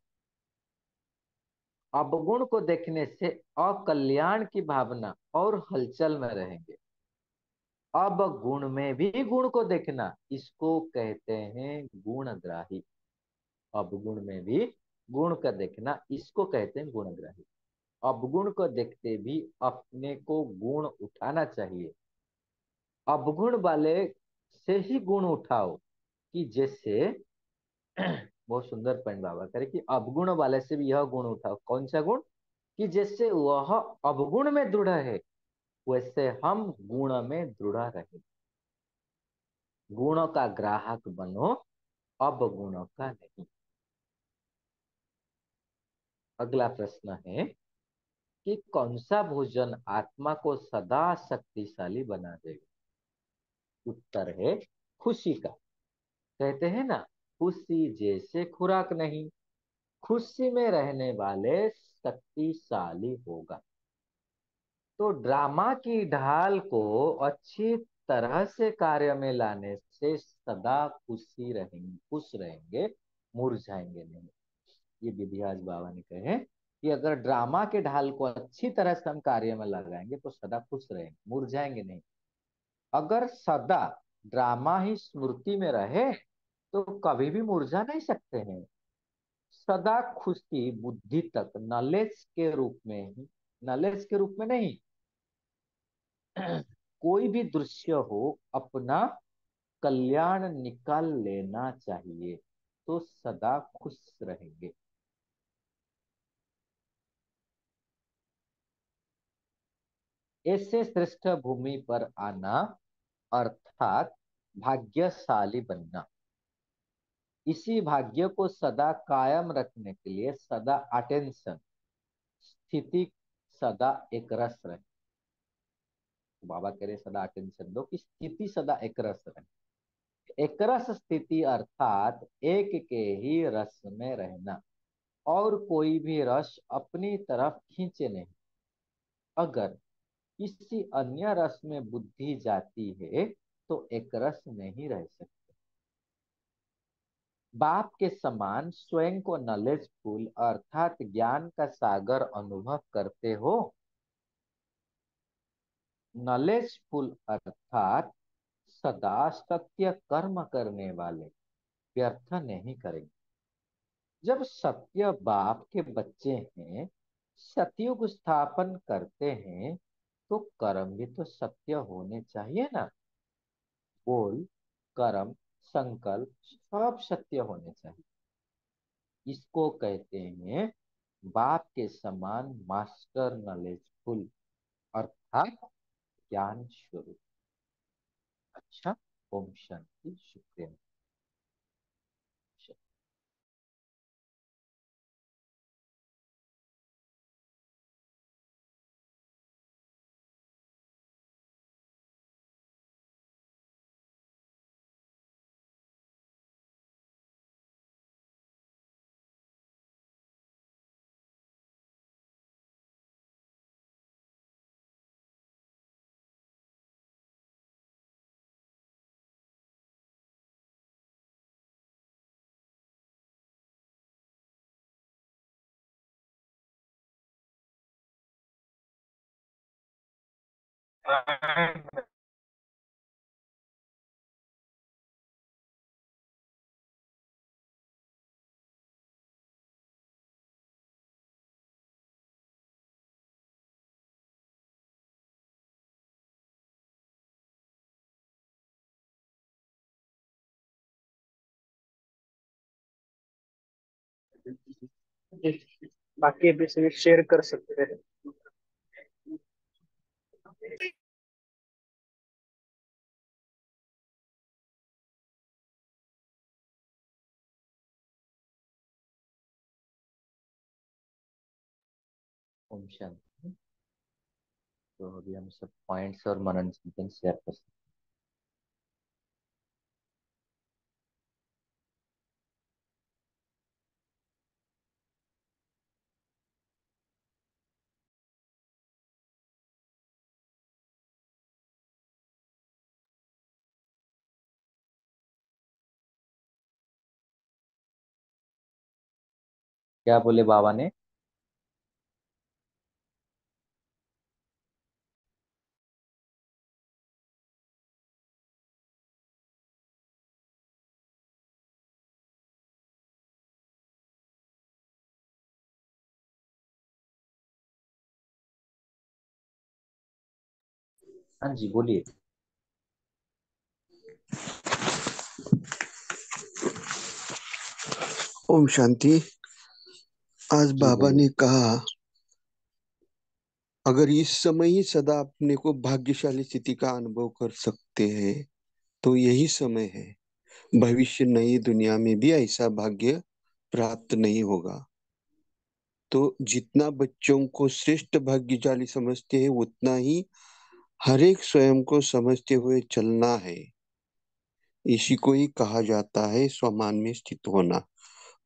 अवगुण को देखने से अकल्याण की भावना और हलचल में रहेंगे। अब गुण में भी गुण को देखना, इसको कहते हैं गुणग्राही। अवगुण में भी गुण का देखना, इसको कहते हैं गुणग्राही। अवगुण को देखते भी अपने को गुण उठाना चाहिए। अवगुण वाले से ही गुण उठाओ, कि जैसे बहुत सुंदर पॉइंट बाबा करे कि अवगुण वाले से भी यह गुण उठाओ। कौन सा गुण? कि जैसे वह अवगुण में दृढ़ है, वैसे हम गुण में दृढ़ रहे। गुणों का ग्राहक बनो, अवगुणों का नहीं। अगला प्रश्न है कि कौन सा भोजन आत्मा को सदा शक्तिशाली बना देगा? उत्तर है, खुशी का। कहते हैं ना, खुशी जैसे खुराक नहीं, खुशी में रहने वाले शक्तिशाली होगा। तो ड्रामा की ढाल को अच्छी तरह से कार्य में लाने से सदा खुशी रहेंगे, खुश रहेंगे, मुरझाएंगे नहीं। ये विधियाज बाबा ने कहे कि अगर ड्रामा के ढाल को अच्छी तरह से हम कार्य में लगाएंगे तो सदा खुश रहेंगे, मुरझाएंगे नहीं। अगर सदा ड्रामा ही स्मृति में रहे तो कभी भी मुरझा नहीं सकते हैं। सदा खुशी बुद्धि तक नॉलेज के रूप में ही, नॉलेज के रूप में नहीं। कोई भी दृश्य हो, अपना कल्याण निकाल लेना चाहिए तो सदा खुश रहेंगे। ऐसे श्रेष्ठ भूमि पर आना अर्थात भाग्यशाली बनना। इसी भाग्य को सदा कायम रखने के लिए सदा अटेंशन, स्थिति सदा एक रस रहे। तो बाबा कह रहे सदा अटेंशन दो कि स्थिति सदा एक रस रहे। एक रस स्थिति अर्थात एक के ही रस में रहना। और कोई भी रस अपनी तरफ खींचे नहीं। अगर किसी अन्य रस में बुद्धि जाती है तो एक रस नहीं रह सकती। बाप के समान स्वयं को नॉलेजफुल अर्थात ज्ञान का सागर अनुभव करते हो। नॉलेजफुल अर्थात सदा सत्य कर्म करने वाले व्यर्थ नहीं करेंगे। जब सत्य बाप के बच्चे हैं, सतयुग स्थापन करते हैं, तो कर्म भी तो सत्य होने चाहिए ना। बोल, कर्म, संकल्प सब सत्य होने चाहिए। इसको कहते हैं बाप के समान मास्टर नॉलेजफुल अर्थात ज्ञान स्वरूप। अच्छा, ओम शांति, शुक्रिया। जी, बाकी भी से शेयर कर सकते हैं। ओम शांति। तो अभी हम सब पॉइंट्स और मनन चिंतन शेयर कर सकते हैं। क्या बोले बाबा ने? हाँ जी, बोलिए। ओम शांति। आज जी बाबा बोलिए। ने कहा, अगर इस समय ही सदा अपने को भाग्यशाली स्थिति का अनुभव कर सकते हैं तो यही समय है। भविष्य नई दुनिया में भी ऐसा भाग्य प्राप्त नहीं होगा। तो जितना बच्चों को श्रेष्ठ भाग्यशाली समझते हैं उतना ही हर एक स्वयं को समझते हुए चलना है। इसी को ही कहा जाता है स्वमान में स्थित होना।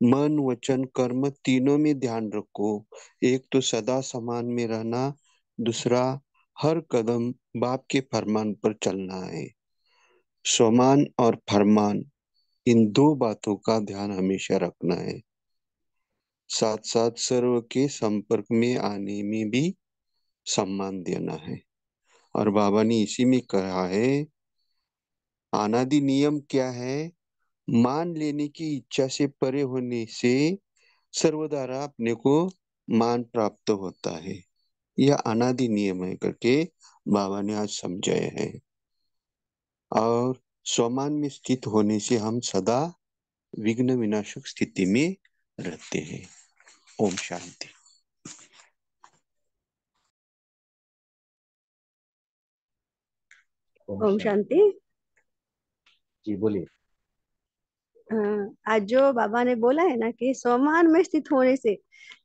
मन वचन कर्म तीनों में ध्यान रखो। एक तो सदा समान में रहना, दूसरा हर कदम बाप के फरमान पर चलना है। स्वमान और फरमान, इन दो बातों का ध्यान हमेशा रखना है। साथ साथ सर्व के संपर्क में आने में भी सम्मान देना है। और बाबा ने इसी में कहा है, अनादि नियम क्या है? मान लेने की इच्छा से परे होने से सर्वद्वारा अपने को मान प्राप्त होता है। यह अनादि नियम है करके बाबा ने आज समझाया है। और स्वमान में स्थित होने से हम सदा विघ्न विनाशक स्थिति में रहते हैं। ओम शांति। ओम ओम शांति। शांति। जी बोलिए। आज जो बाबा ने बोला है ना कि स्वमान में स्थित होने से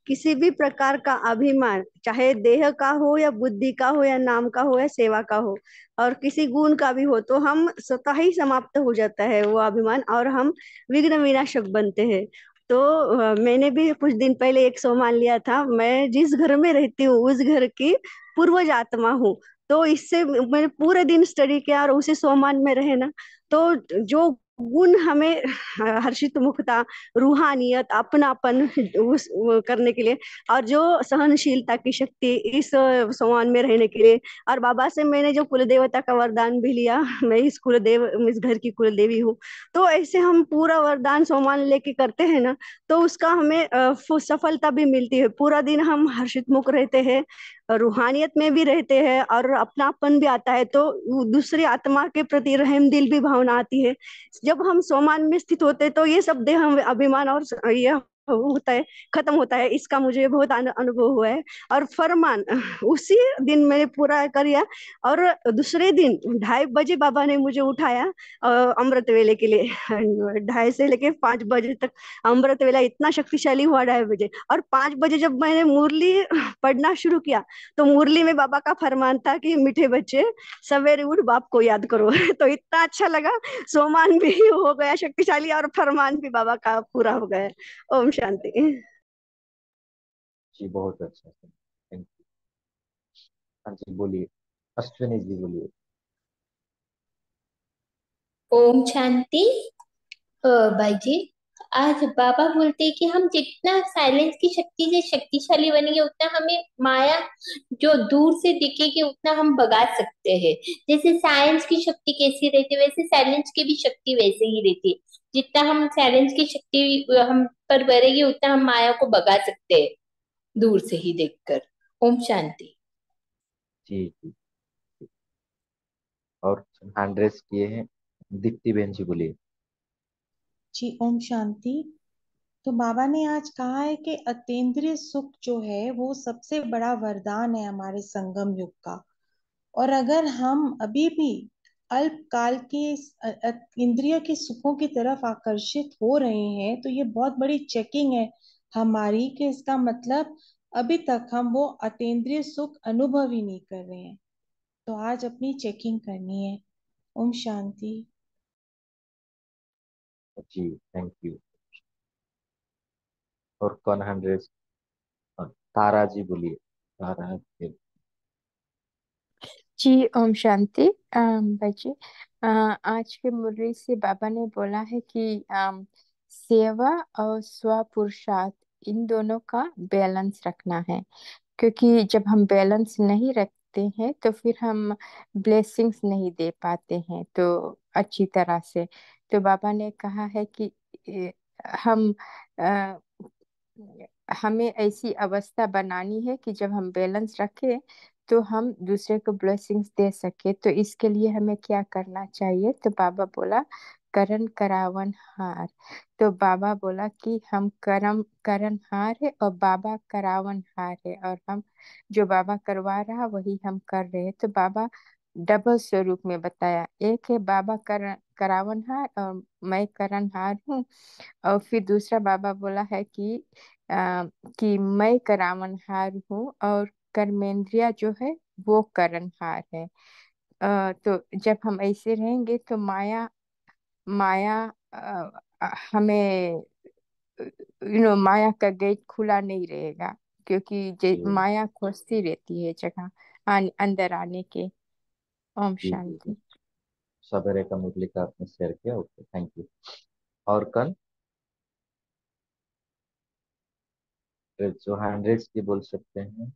किसी भी प्रकार का अभिमान, चाहे देह का हो या बुद्धि का हो या नाम का हो या सेवा का हो और किसी गुण का भी हो, तो हम स्वतः ही समाप्त हो जाता है वो अभिमान और हम विघ्न विनाशक बनते हैं। तो मैंने भी कुछ दिन पहले एक सोमान लिया था। मैं जिस घर में रहती हूँ उस घर की पूर्वज आत्मा हूँ। तो इससे मैंने पूरे दिन स्टडी किया और उसी सोमान में रहे ना, तो जो गुण हमें हर्षित मुखता, रूहानियत, अपनापन उस वो करने के लिए, और जो सहनशीलता की शक्ति इस सोमान में रहने के लिए, और बाबा से मैंने जो कुल देवता का वरदान भी लिया, मैं इस घर की कुल देवी हूँ। तो ऐसे हम पूरा वरदान सोमान लेके करते हैं ना, तो उसका हमें सफलता भी मिलती है। पूरा दिन हम हर्षित मुख रहते हैं, रूहानियत में भी रहते हैं, और अपनापन भी आता है। तो दूसरी आत्मा के प्रति रहम दिल भी भावना आती है। जब हम सोमान में स्थित होते हैं तो ये सब देह अभिमान और ये होता है, खत्म होता है। इसका मुझे बहुत अनुभव हुआ है। और फरमान उसी दिन मैंने पूरा कर लिया। और दूसरे दिन 2:30 बजे बाबा ने मुझे उठाया अमृत वेले के लिए। 2:30 से लेके 5 बजे तक अमृत वेला इतना शक्तिशाली हुआ। 2:30 बजे और 5 बजे जब मैंने मुरली पढ़ना शुरू किया, तो मुरली में बाबा का फरमान था कि मीठे बच्चे सवेरे उठ बाप को याद करो। तो इतना अच्छा लगा। सोमान भी हो गया शक्तिशाली और फरमान भी बाबा का पूरा हो गया। ओम शांति। जी बहुत अच्छा सर, थैंक यू। हाँ जी बोलिए, अश्विनी जी बोलिए। ओम शांति। भाई जी, आज बाबा बोलते हैं कि हम जितना साइलेंस की शक्ति से शक्तिशाली बनेंगे उतना हमें माया जो दूर से दिखेगी उतना हम भगा सकते हैं। जैसे साइलेंस की शक्ति कैसी रहती है वैसे साइलेंस की भी शक्ति वैसे ही रहती है। जितना हम साइलेंस की शक्ति हम पर बढ़ेगी उतना हम माया को भगा सकते हैं दूर से ही देखकर। ओम शांति। जी जी। और हैंड रेस किए हैं दीप्ति बहन जी, बोलिए। जी ओम शांति। तो बाबा ने आज कहा है कि अतीन्द्रिय सुख जो है वो सबसे बड़ा वरदान है हमारे संगम युग का। और अगर हम अभी भी अल्पकाल के इंद्रिय के सुखों की तरफ आकर्षित हो रहे हैं तो ये बहुत बड़ी चेकिंग है हमारी, कि इसका मतलब अभी तक हम वो अतीन्द्रिय सुख अनुभव ही नहीं कर रहे हैं। तो आज अपनी चेकिंग करनी है। ओम शांति। जी थैंक यू। और कौन हैंड रेस? तारा जी बोलिए। तारा जी। जी ओम शांति। भाई जी, आज के मुरली से बाबा ने बोला है कि सेवा और स्व पुरुषार्थ इन दोनों का बैलेंस रखना है। क्योंकि जब हम बैलेंस नहीं रखते हैं तो फिर हम ब्लेसिंग्स नहीं दे पाते हैं तो अच्छी तरह से। तो बाबा ने कहा है कि ए, हम अ, हमें ऐसी अवस्था बनानी है कि जब हम बैलेंस रखें तो हम दूसरे को ब्लेसिंग्स दे सके। तो इसके लिए हमें क्या करना चाहिए? तो बाबा बोला करण करावन हार। तो बाबा बोला कि हम करम करण हार है और बाबा करावन हार है, और हम जो बाबा करवा रहा वही हम कर रहे हैं। तो बाबा डबल स्वरूप में बताया, एक है बाबा करावन हार और मैं करण हार हूँ। और फिर दूसरा बाबा बोला है कि मैं करावनहार हूँ और कर्मेंद्रिया जो है वो करणहार है। तो जब हम ऐसे रहेंगे तो माया माया हमें माया का गेट खुला नहीं रहेगा, क्योंकि जी माया खोजती रहती है जगह अंदर आने के। ओम जी जी जी। शांति। सवेरे का मुरली का आपने शेयर किया, ओके थैंक यू। और कल फिर जो हैंड रेस की बोल सकते हैं।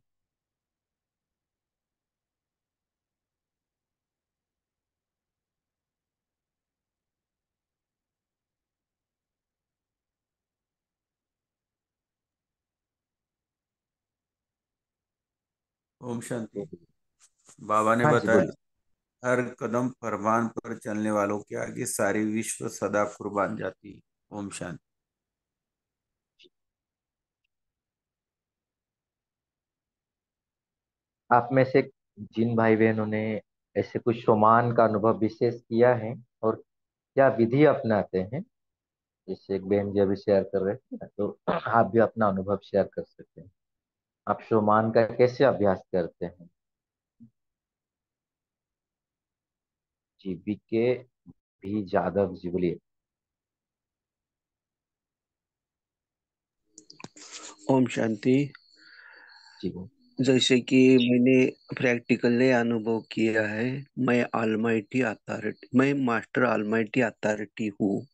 ओम तो शांति। बाबा ने हाँ जी बताया, बोलिए। हर कदम फरमान पर चलने वालों के आगे सारी विश्व सदा कुर्बान जाती है। ओम शांति। आप में से जिन भाई बहनों ने ऐसे कुछ शोमान का अनुभव विशेष किया है और क्या विधि अपनाते हैं, जैसे एक बहन जी अभी शेयर कर रहे थे ना, तो आप भी अपना अनुभव शेयर कर सकते हैं। आप शोमान का कैसे अभ्यास करते हैं? जी बीके भी जादव जी बोलिए। ओम शांति। जी वो। जैसे कि मैंने प्रैक्टिकली अनुभव किया है, मैं मास्टर ऑलमाइटी अथॉरिटी हूँ।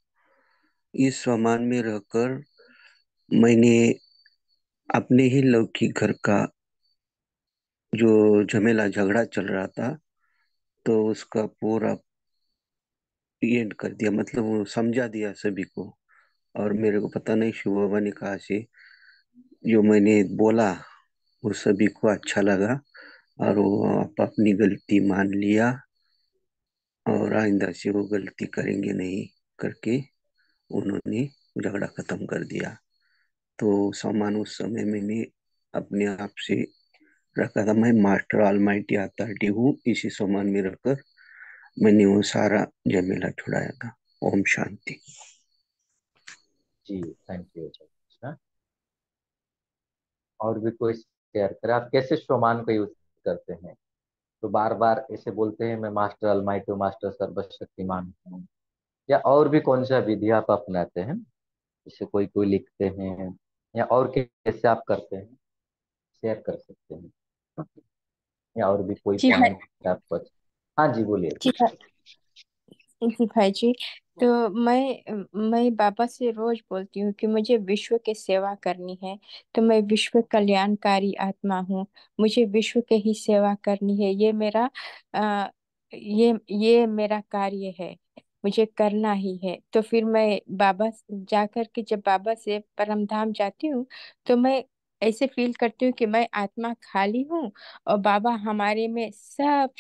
इस समान में रहकर मैंने अपने ही लौकिक घर का जो झमेला झगड़ा चल रहा था, तो उसका पूरा एंड कर दिया, मतलब वो समझा दिया सभी को। और मेरे को पता नहीं शिव बाबा ने कहा से जो मैंने बोला वो सभी को अच्छा लगा, और वो आप अपनी गलती मान लिया और आइंदा से वो गलती करेंगे नहीं करके उन्होंने झगड़ा खत्म कर दिया। तो सामान उस समय मैंने अपने आप से रखा था, मैं मास्टर ऑलमाइटी अथॉरिटी हूँ, इसी सामान में रखकर मैंने वो सारा झमेला छुड़ाया था। ओम शांति। जी थैंक यू। अच्छा, और भी कोई शेयर करे, आप कैसे शोमान को यूज करते हैं? तो बार बार ऐसे बोलते हैं मैं मास्टर अलमाइटी हूँ, मास्टर सर्वशक्तिमान हूँ, या और भी कौन सा विधि आप अपनाते हैं? जैसे कोई कोई लिखते हैं, या और कैसे आप करते हैं, शेयर कर सकते हैं, या और भी कोई जी हाँ। पॉइंट आपको हाँ जी बोलिए। जी हाँ। जी भाई जी। तो मैं बाबा से रोज बोलती हूँ कि मुझे विश्व की सेवा करनी है। तो मैं विश्व कल्याणकारी आत्मा हूँ। मुझे विश्व के ही सेवा करनी है। ये मेरा कार्य है। मुझे करना ही है। तो फिर मैं बाबा जाकर के जब बाबा से परम धाम जाती हूँ, तो मैं ऐसे फील करती हूँ कि मैं आत्मा खाली हूँ और बाबा हमारे में सब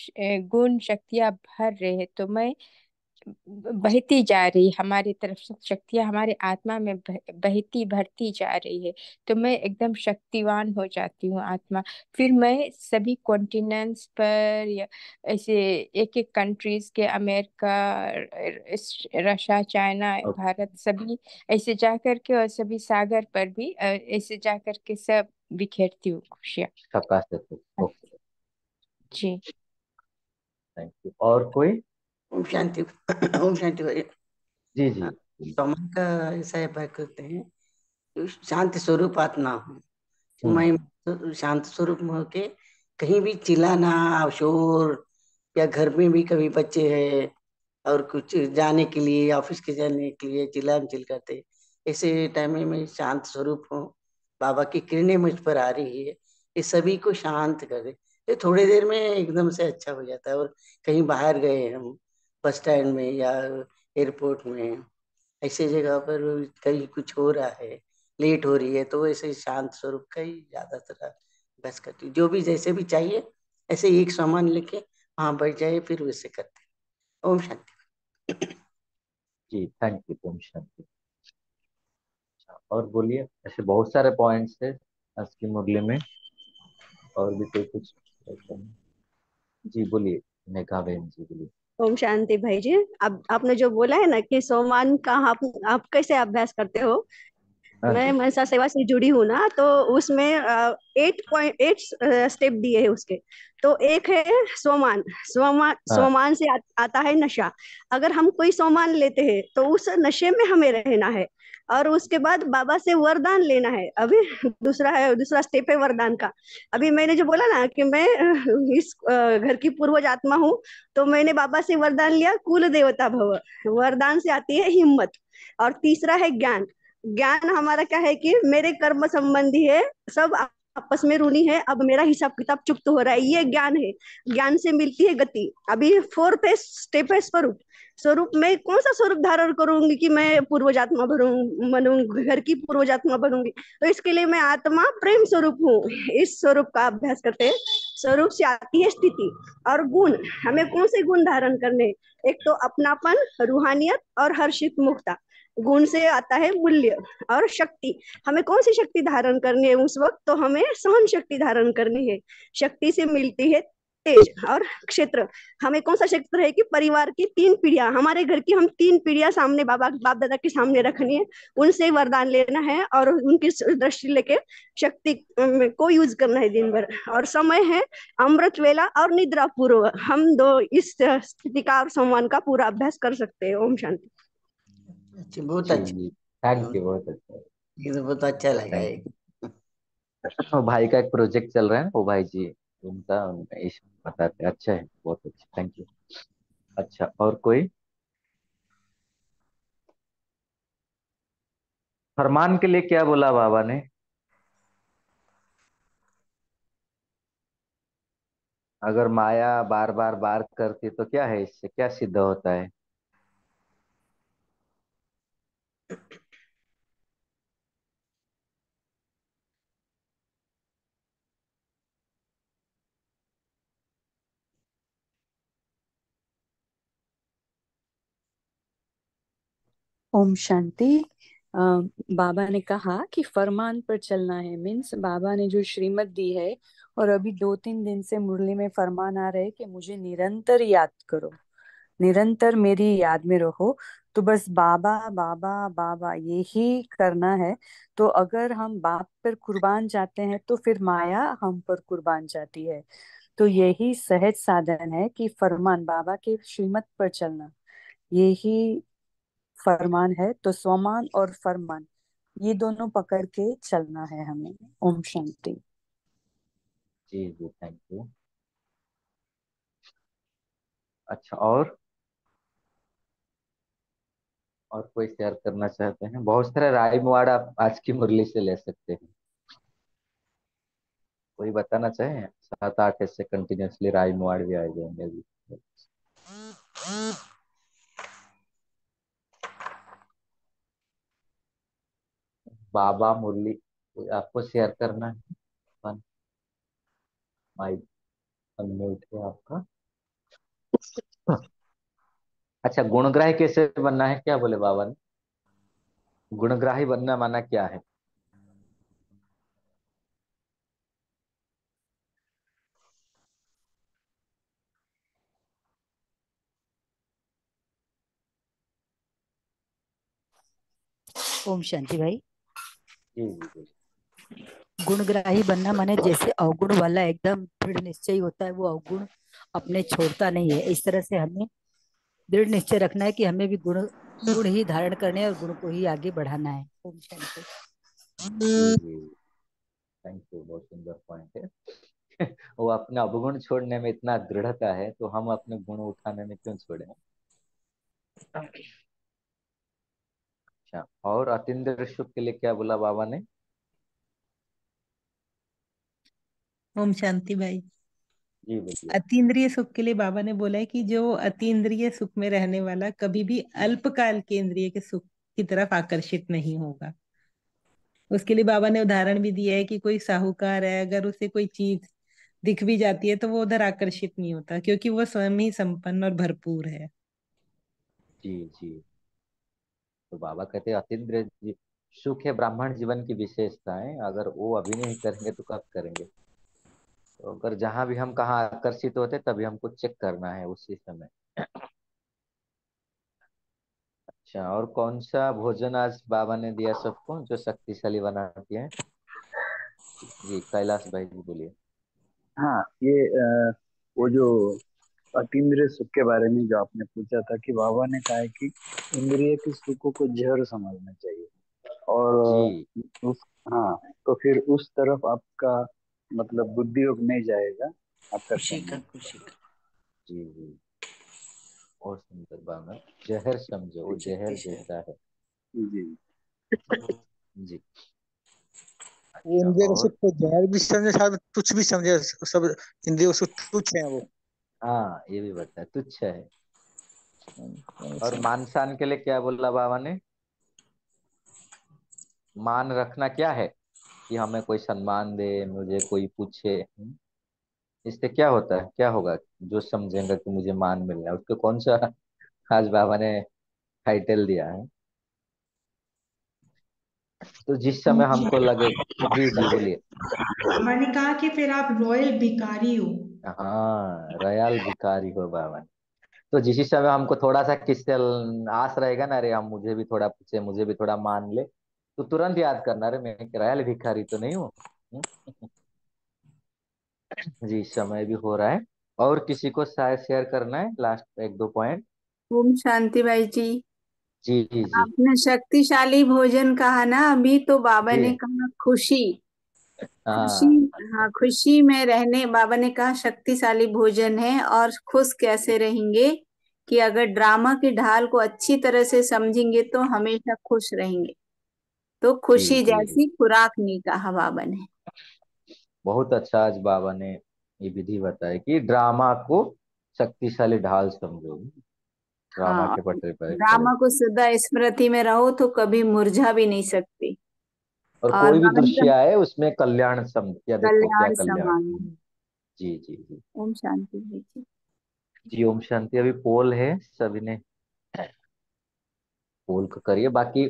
गुण शक्तियाँ भर रहे हैं। तो मैं बहती जा रही, हमारी तरफ से शक्तियाँ हमारे आत्मा में बहती भरती जा रही है। तो मैं एकदम शक्तिवान हो जाती हूँ आत्मा। फिर मैं सभी कॉन्टिनेंट्स पर, या ऐसे एक एक कंट्रीज के, अमेरिका, रशिया, चाइना, भारत, सभी ऐसे जा करके, और सभी सागर पर भी ऐसे जा करके सब बिखेरती हूँ खुशियाँ। सबका से ओके। जी। Thank you. और कोई? ओम शांति। ओम शांति भाई। जी जी। समय का ऐसा है बात करते हैं, तो शांति स्वरूप आत्मा हूँ हम्म। मैं। शांत स्वरूप में होके कहीं भी चिल्लाना, शोर, या घर में भी कभी बच्चे हैं और कुछ जाने के लिए, ऑफिस के जाने के लिए चिल्लाम चिल करते, ऐसे टाइम में मैं शांत स्वरूप हूँ। बाबा की किरणें मुझ पर आ रही है, ये सभी को शांत कर दे। ये थोड़ी देर में एकदम से अच्छा हो जाता है। और कहीं बाहर गए हम, बस स्टैंड में या एयरपोर्ट में, ऐसी जगह पर कहीं कुछ हो रहा है, लेट हो रही है, तो ऐसे शांत स्वरूप का ही ज्यादातर बस करती हूँ। जो भी जैसे भी चाहिए ऐसे एक सामान लेके वहां बैठ जाए, फिर वैसे करते हैं। ओम शांति। जी थैंक यू ओम शांति। अच्छा, और बोलिए, ऐसे बहुत सारे पॉइंट्स है आज की मुरली में, और भी कोई कुछ? जी बोलिए, मेघा बहन जी बोलिए। ओम शांति भाई जी। अब आपने जो बोला है ना कि सोमान का आप कैसे अभ्यास करते हो, हाँ मैं जी। मनसा सेवा से जुड़ी हूँ ना, तो उसमें 8.8 स्टेप दिए हैं उसके। तो एक है सोमान। सोमान हाँ। सोमान से आता है नशा। अगर हम कोई सोमान लेते हैं तो उस नशे में हमें रहना है। और उसके बाद बाबा से वरदान लेना है। अभी दूसरा स्टेप है वरदान का। अभी मैंने जो बोला ना कि मैं इस घर की पूर्वज आत्मा हूँ, तो मैंने बाबा से वरदान लिया कुल देवता भव। वरदान से आती है हिम्मत। और तीसरा है ज्ञान। ज्ञान हमारा क्या है कि मेरे कर्म संबंधी है, सब आपस में ऋणी है, अब मेरा हिसाब किताब चुकता हो रहा है, ये ज्ञान है। ज्ञान से मिलती है गति। अभी फोर्थ है स्टेप है स्वरूप। स्वरूप में कौन सा स्वरूप धारण करूंगी कि मैं पूर्वजात्मा बनूंगी, घर की पूर्वजात्मा बनूंगी? तो इसके लिए मैं आत्मा प्रेम स्वरूप हूँ। इस स्वरूप का अभ्यास करते हैं। स्वरूप से आती है स्थिति। और गुण, हमें कौन से गुण धारण करने? एक तो अपनापन, रूहानियत और हर्षित मुक्ता। गुण से आता है मूल्य। और शक्ति, हमें कौन सी शक्ति धारण करनी है उस वक्त? तो हमें सहन शक्ति धारण करनी है। शक्ति से मिलती है तेज और क्षेत्र। हमें कौन सा क्षेत्र है कि परिवार की 3 पीढ़ियां, हमारे घर की हम 3 पीढ़ियां सामने बाबा बाप दादा के सामने रखनी है। उनसे वरदान लेना है और उनकी दृष्टि लेके शक्ति को यूज करना है दिन भर। और समय है अमृत वेला और निद्रा पूर्व। हम दो इस स्थिति का और सम्मान का पूरा अभ्यास कर सकते हैं। ओम शांति। अच्छा, बहुत जी अच्छा। जी थैंक यू, बहुत अच्छा। ये तो बहुत अच्छा लगा थैंक है। यू। वो भाई का एक प्रोजेक्ट चल रहा है ना, वो भाई जी उनका बताते हैं। अच्छा है, बहुत अच्छा, थैंक यू। अच्छा, और कोई? फरमान के लिए क्या बोला बाबा ने? अगर माया बार बार बार करती तो क्या है, इससे क्या सिद्ध होता है? ओम शांति। अ, बाबा ने कहा कि फरमान पर चलना है, मीन्स बाबा ने जो श्रीमत दी है, और अभी 2-3 दिन से मुरली में फरमान आ रहे हैं कि मुझे निरंतर याद करो, निरंतर मेरी याद में रहो। तो बस बाबा बाबा बाबा यही करना है। तो अगर हम बाप पर कुर्बान जाते हैं तो फिर माया हम पर कुर्बान जाती है। तो यही सहज साधन है कि फरमान बाबा के श्रीमत पर चलना, यही फरमान है। तो स्वमान और फरमान ये दोनों पकड़ के चलना है हमें। ओम शांति। जी जी, थैंक यू। अच्छा, और कोई शेयर करना चाहते हैं? बहुत सारे राइम वर्ड आप आज की मुरली से ले सकते हैं। कोई बताना चाहे? 7-8 ऐसे कंटिन्यूसली राइम वर्ड भी आ जाएंगे अभी। बाबा मुरली कोई आपको शेयर करना है? माइक अनम्यूट है आपका। अच्छा, गुणग्राही कैसे बनना है, क्या बोले बाबा ने? गुणग्राही बनना माना क्या है? ओम शांति भाई। जी जी जी। गुणग्राही बनना माने जैसे अवगुण वाला एकदम दृढ़ निश्चय होता है, वो अवगुण अपने छोड़ता नहीं है। इस तरह से हमें दृढ़ निश्चय रखना है कि हमें भी गुण गुण ही धारण करने हैं और गुण को ही आगे बढ़ाना है। ओम शांति। जी जी, थैंक यू, बहुत सुंदर पॉइंट है। वो अपने अवगुण छोड़ने में इतना दृढ़ता है, तो हम अपने गुण उठाने में क्यों छोड़े? अच्छा, और अतीन्द्र सुख के लिए क्या बोला बाबा ने? ओम शांति भाई। जी बोलिए। अतीन्द्रिय सुख के लिए बाबा ने बोला है कि जो अतीन्द्रिय सुख में रहने वाला कभी भी अल्पकाल के इंद्रिय के सुख की तरफ आकर्षित नहीं होगा। उसके लिए बाबा ने उदाहरण भी दिया है कि कोई साहूकार है, अगर उसे कोई चीज दिख भी जाती है तो वो उधर आकर्षित नहीं होता, क्योंकि वो स्वयं ही संपन्न और भरपूर है। जी जी, तो बाबा कहते हैं अतीन्द्रिय सुख है ब्राह्मण जीवन की विशेषता है। अगर वो अभी नहीं करेंगे तो कब करेंगे? तो अगर जहां भी हम कहाँ आकर्षित होते तभी हमको चेक करना है उसी समय। अच्छा, और कौन सा भोजन आज बाबा ने दिया सबको जो शक्तिशाली बनाती है? जी कैलाश भाई जी बोलिए। हाँ, ये वो जो अतीन्द्रिय सुख के बारे में जो आपने पूछा था, कि बाबा ने कहा है कि इंद्रिय के सुखों को जहर समझना चाहिए। और जी उस हाँ, तो फिर उस तरफ आपका मतलब बुद्धि योग नहीं जाएगा, खुशी आकर्षण का नहीं। खुशी का जी जी, और सुंदर बाबा, जहर समझो, वो जहर शक्तिशाली। जैसा है। जी, जी। वो अच्छा, इंद्रिय और सुख को जहर भी समझे, साथ में तुच्छ भी समझे। सब इंद्रिय सुख तुच्छ है वो। हाँ, ये भी बताया तुच्छ है। और अच्छा। मान शान के लिए क्या बोला बाबा ने? मान रखना क्या है? कि हमें कोई सम्मान दे, मुझे कोई पूछे। इससे क्या होता है, क्या होगा? जो समझेगा कि मुझे मान मिल रहा है, उसको कौन सा आज बाबा ने टाइटल दिया है? तो जिस समय हमको लगे। जी जी बोलिए। बाबा ने कहा कि फिर आप रॉयल भिखारी हो। हाँ, रयाल भिखारी हो बाबा ने। तो जिस समय हमको थोड़ा सा किससे आस रहेगा ना, अरे हम मुझे भी थोड़ा पूछे, मुझे भी थोड़ा मान ले, तो तुरंत याद करना, अरे मैं एक रयाल भिखारी तो नहीं हूँ। हम्म? जी, समय भी हो रहा है। और किसी को शायद शेयर करना है लास्ट 1-2 पॉइंट? ओम शांति भाई जी। जी जी आपने शक्तिशाली भोजन कहा ना, अभी तो बाबा ने जी। कहा खुशी। खुशी। हाँ हाँ, खुशी में रहने, बाबा ने कहा शक्तिशाली भोजन है। और खुश कैसे रहेंगे कि अगर ड्रामा की ढाल को अच्छी तरह से समझेंगे तो हमेशा खुश रहेंगे। तो जी खुशी जी जी। जैसी खुराक नहीं कहा बाबा ने। बहुत अच्छा आज बाबा ने ये विधि बताई कि ड्रामा को शक्तिशाली ढाल समझो, ड्रामा हाँ, के पटरी पर खड़े। ड्रामा को सदा स्मृति में रहो तो कभी मुरझा भी नहीं सकती। और और कोई भी बाबा ने दृश्य कहा आए उसमें कल्याण सम, क्या देखो क्या कल्याण कल्याण। समान। जी जी जी। ओम शांति जी। जी ओम शांति। अभी पोल है, सभी ने पोल को करिए, बाकी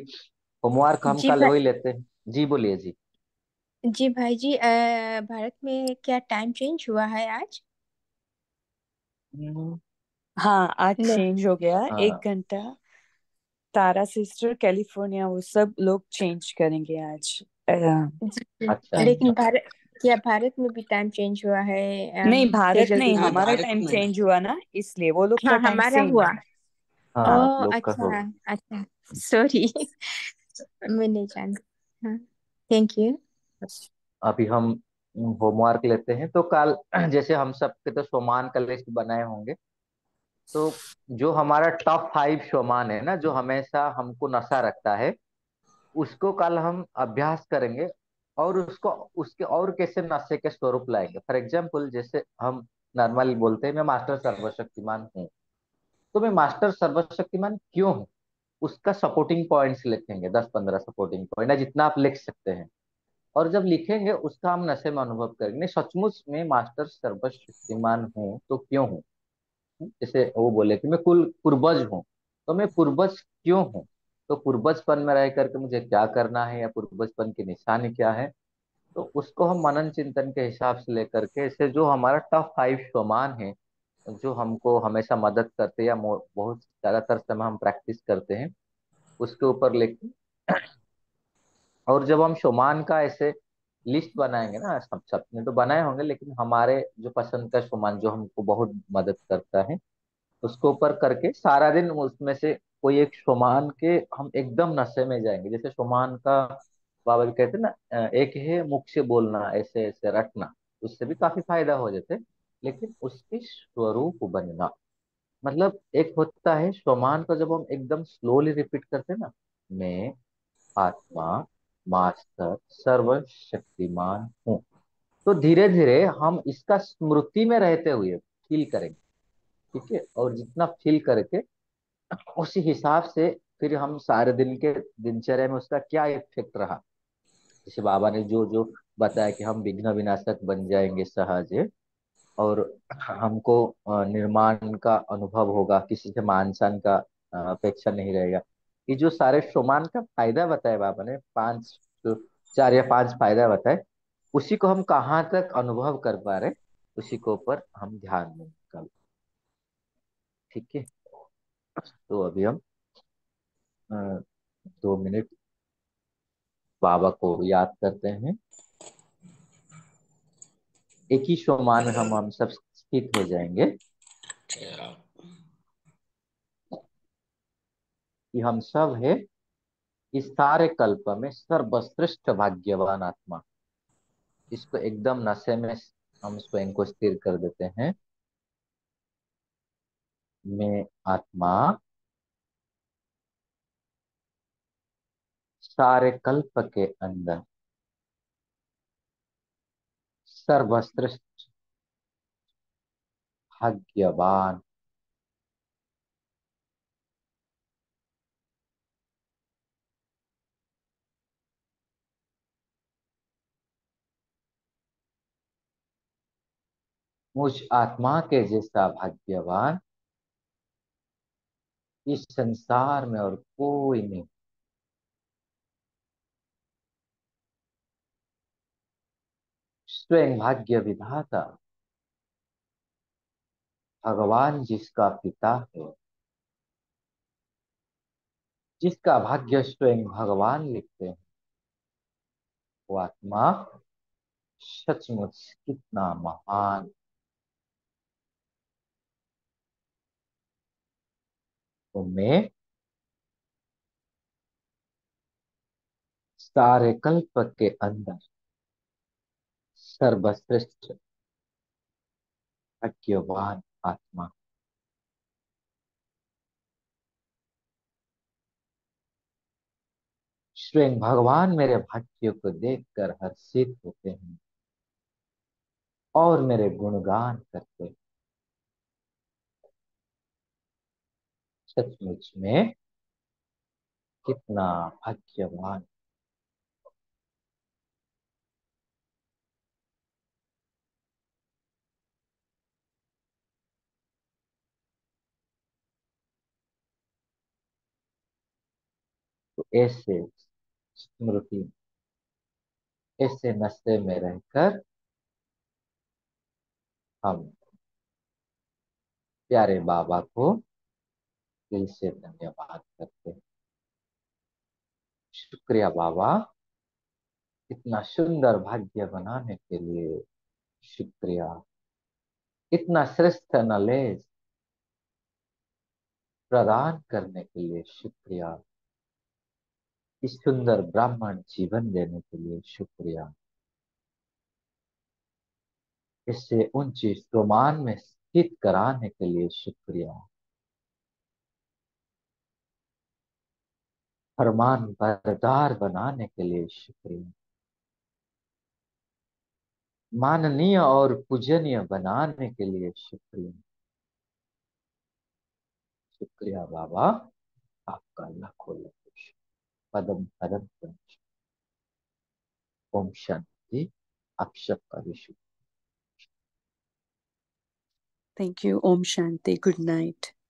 होमवर्क हम जी कल वही भाई। लेते हैं। जी बोलिए जी। जी भाई जी, भारत में क्या टाइम चेंज हुआ है आज? हम्म, हाँ, आज नहीं। चेंज हो गया हाँ 1 घंटा। तारा सिस्टर कैलिफोर्निया वो सब लोग चेंज करेंगे आज। जी, अच्छा लेकिन अच्छा। भारत में भी टाइम चेंज हुआ है? नहीं, भारत तेजल नहीं, दीदी। हाँ हमारा भारत टाइम में। चेंज हुआ ना, इसलिए वो लोग का हाँ, टाइम हमारा सेम हुआ। है। हाँ ओ, आप लोग का अच्छा। होगा। अच्छा, सॉरी। मैं नहीं जानती। हाँ, थैंक यू। अभी हम होमवर्क लेते हैं। तो कल जैसे हम सब के तो शोमान का लिस्ट बनाए होंगे, तो जो हमारा टॉप 5 शोमान है ना, जो हमेशा हमको नशा रखता है, उसको कल हम अभ्यास करेंगे। और उसको उसके और कैसे नशे के स्वरूप लाएंगे। फॉर एग्जाम्पल, जैसे हम नॉर्मली बोलते हैं मैं मास्टर सर्वशक्तिमान हूँ, तो मैं मास्टर सर्वशक्तिमान क्यों हूँ, उसका सपोर्टिंग पॉइंट्स लिखेंगे, 10-15 सपोर्टिंग पॉइंट है जितना आप लिख सकते हैं। और जब लिखेंगे उसका हम नशे में अनुभव करेंगे, नहीं, सचमुच में मास्टर सर्वशक्तिमान हूँ तो क्यों हूँ। जैसे वो बोले कि मैं कुल पूर्वज हूँ, तो मैं पूर्वज क्यों हूँ, तो पूर्वजपन में रह करके मुझे क्या करना है, या पूर्वजपन की निशानी क्या है। तो उसको हम मनन चिंतन के हिसाब से लेकर के, ऐसे जो हमारा टॉप 5 शोमान है, जो हमको हमेशा मदद करते हैं या बहुत ज्यादातर समय हम प्रैक्टिस करते हैं, उसके ऊपर लेके। और जब हम शोमान का ऐसे लिस्ट बनाएंगे ना, सब सबने तो बनाए होंगे, लेकिन हमारे जो पसंद का शोमान जो हमको बहुत मदद करता है, उसको ऊपर करके सारा दिन उसमें से कोई एक शोमान के हम एकदम नशे में जाएंगे। जैसे शोमान का बाबा जी कहते हैं ना, एक है मुख से बोलना, ऐसे ऐसे रटना, उससे भी काफी फायदा हो जाते, लेकिन उसके स्वरूप बनना। मतलब एक होता है शोमान का जब हम एकदम स्लोली रिपीट करते हैं ना, मैं आत्मा मास्टर सर्वशक्तिमान हूँ, तो धीरे धीरे हम इसका स्मृति में रहते हुए फील करेंगे। ठीक है, और जितना फील करके उसी हिसाब से फिर हम सारे दिन के दिनचर्या में उसका क्या इफेक्ट रहा। जैसे बाबा ने जो जो बताया कि हम विघ्न विनाशक बन जाएंगे सहज, और हमको निर्माण का अनुभव होगा, किसी से मान सम्मान का अपेक्षा नहीं रहेगा। ये जो सारे शोमान का फायदा बताया बाबा ने, 5, जो 4 या 5 फायदा बताए, उसी को हम कहाँ तक अनुभव कर पा रहे, उसी के ऊपर हम ध्यान दें कल। ठीक है, तो अभी हम अ, 2 मिनट बाबा को याद करते हैं। एक ही शोमान में हम सब स्थित हो जाएंगे कि हम सब है इस सारे कल्प में सर्वश्रेष्ठ भाग्यवान आत्मा। इसको एकदम नशे में हम स्वयं को स्थिर कर देते हैं। मैं आत्मा सारे कल्प के अंदर सर्वश्रेष्ठ भाग्यवान। मुझ आत्मा के जैसा भाग्यवान इस संसार में और कोई नहीं। स्वयं भाग्य विधाता भगवान जिसका पिता है, जिसका भाग्य स्वयं भगवान लिखते हैं, वो आत्मा सचमुच कितना महान। तो मैं सारे कल्प के अंदर सर्वश्रेष्ठ भाग्यवान आत्मा। स्वयं भगवान मेरे भाग्य को देखकर हर्षित होते हैं और मेरे गुणगान करते हैं। सचमुच में कितना भाग्यवान। तो ऐसे स्मृति, ऐसे नशे में रहकर हम प्यारे बाबा को दिल से धन्यवाद करते हैं। शुक्रिया बाबा, इतना सुंदर भाग्य बनाने के लिए शुक्रिया। इतना श्रेष्ठ नॉलेज प्रदान करने के लिए शुक्रिया। इस सुंदर ब्राह्मण जीवन देने के लिए शुक्रिया। इससे ऊंचे सोमान में स्थित कराने के लिए शुक्रिया। फरमान बरदार बनाने के लिए शुक्रिया। माननीय और पूजनीय बनाने के लिए शुक्रिया। शुक्रिया बाबा, आपका लाखों लाखों पदम पदम पंच। ओम शांति। आप सबका भी शुक्रिया। Thank you. Om Shanti. Good night.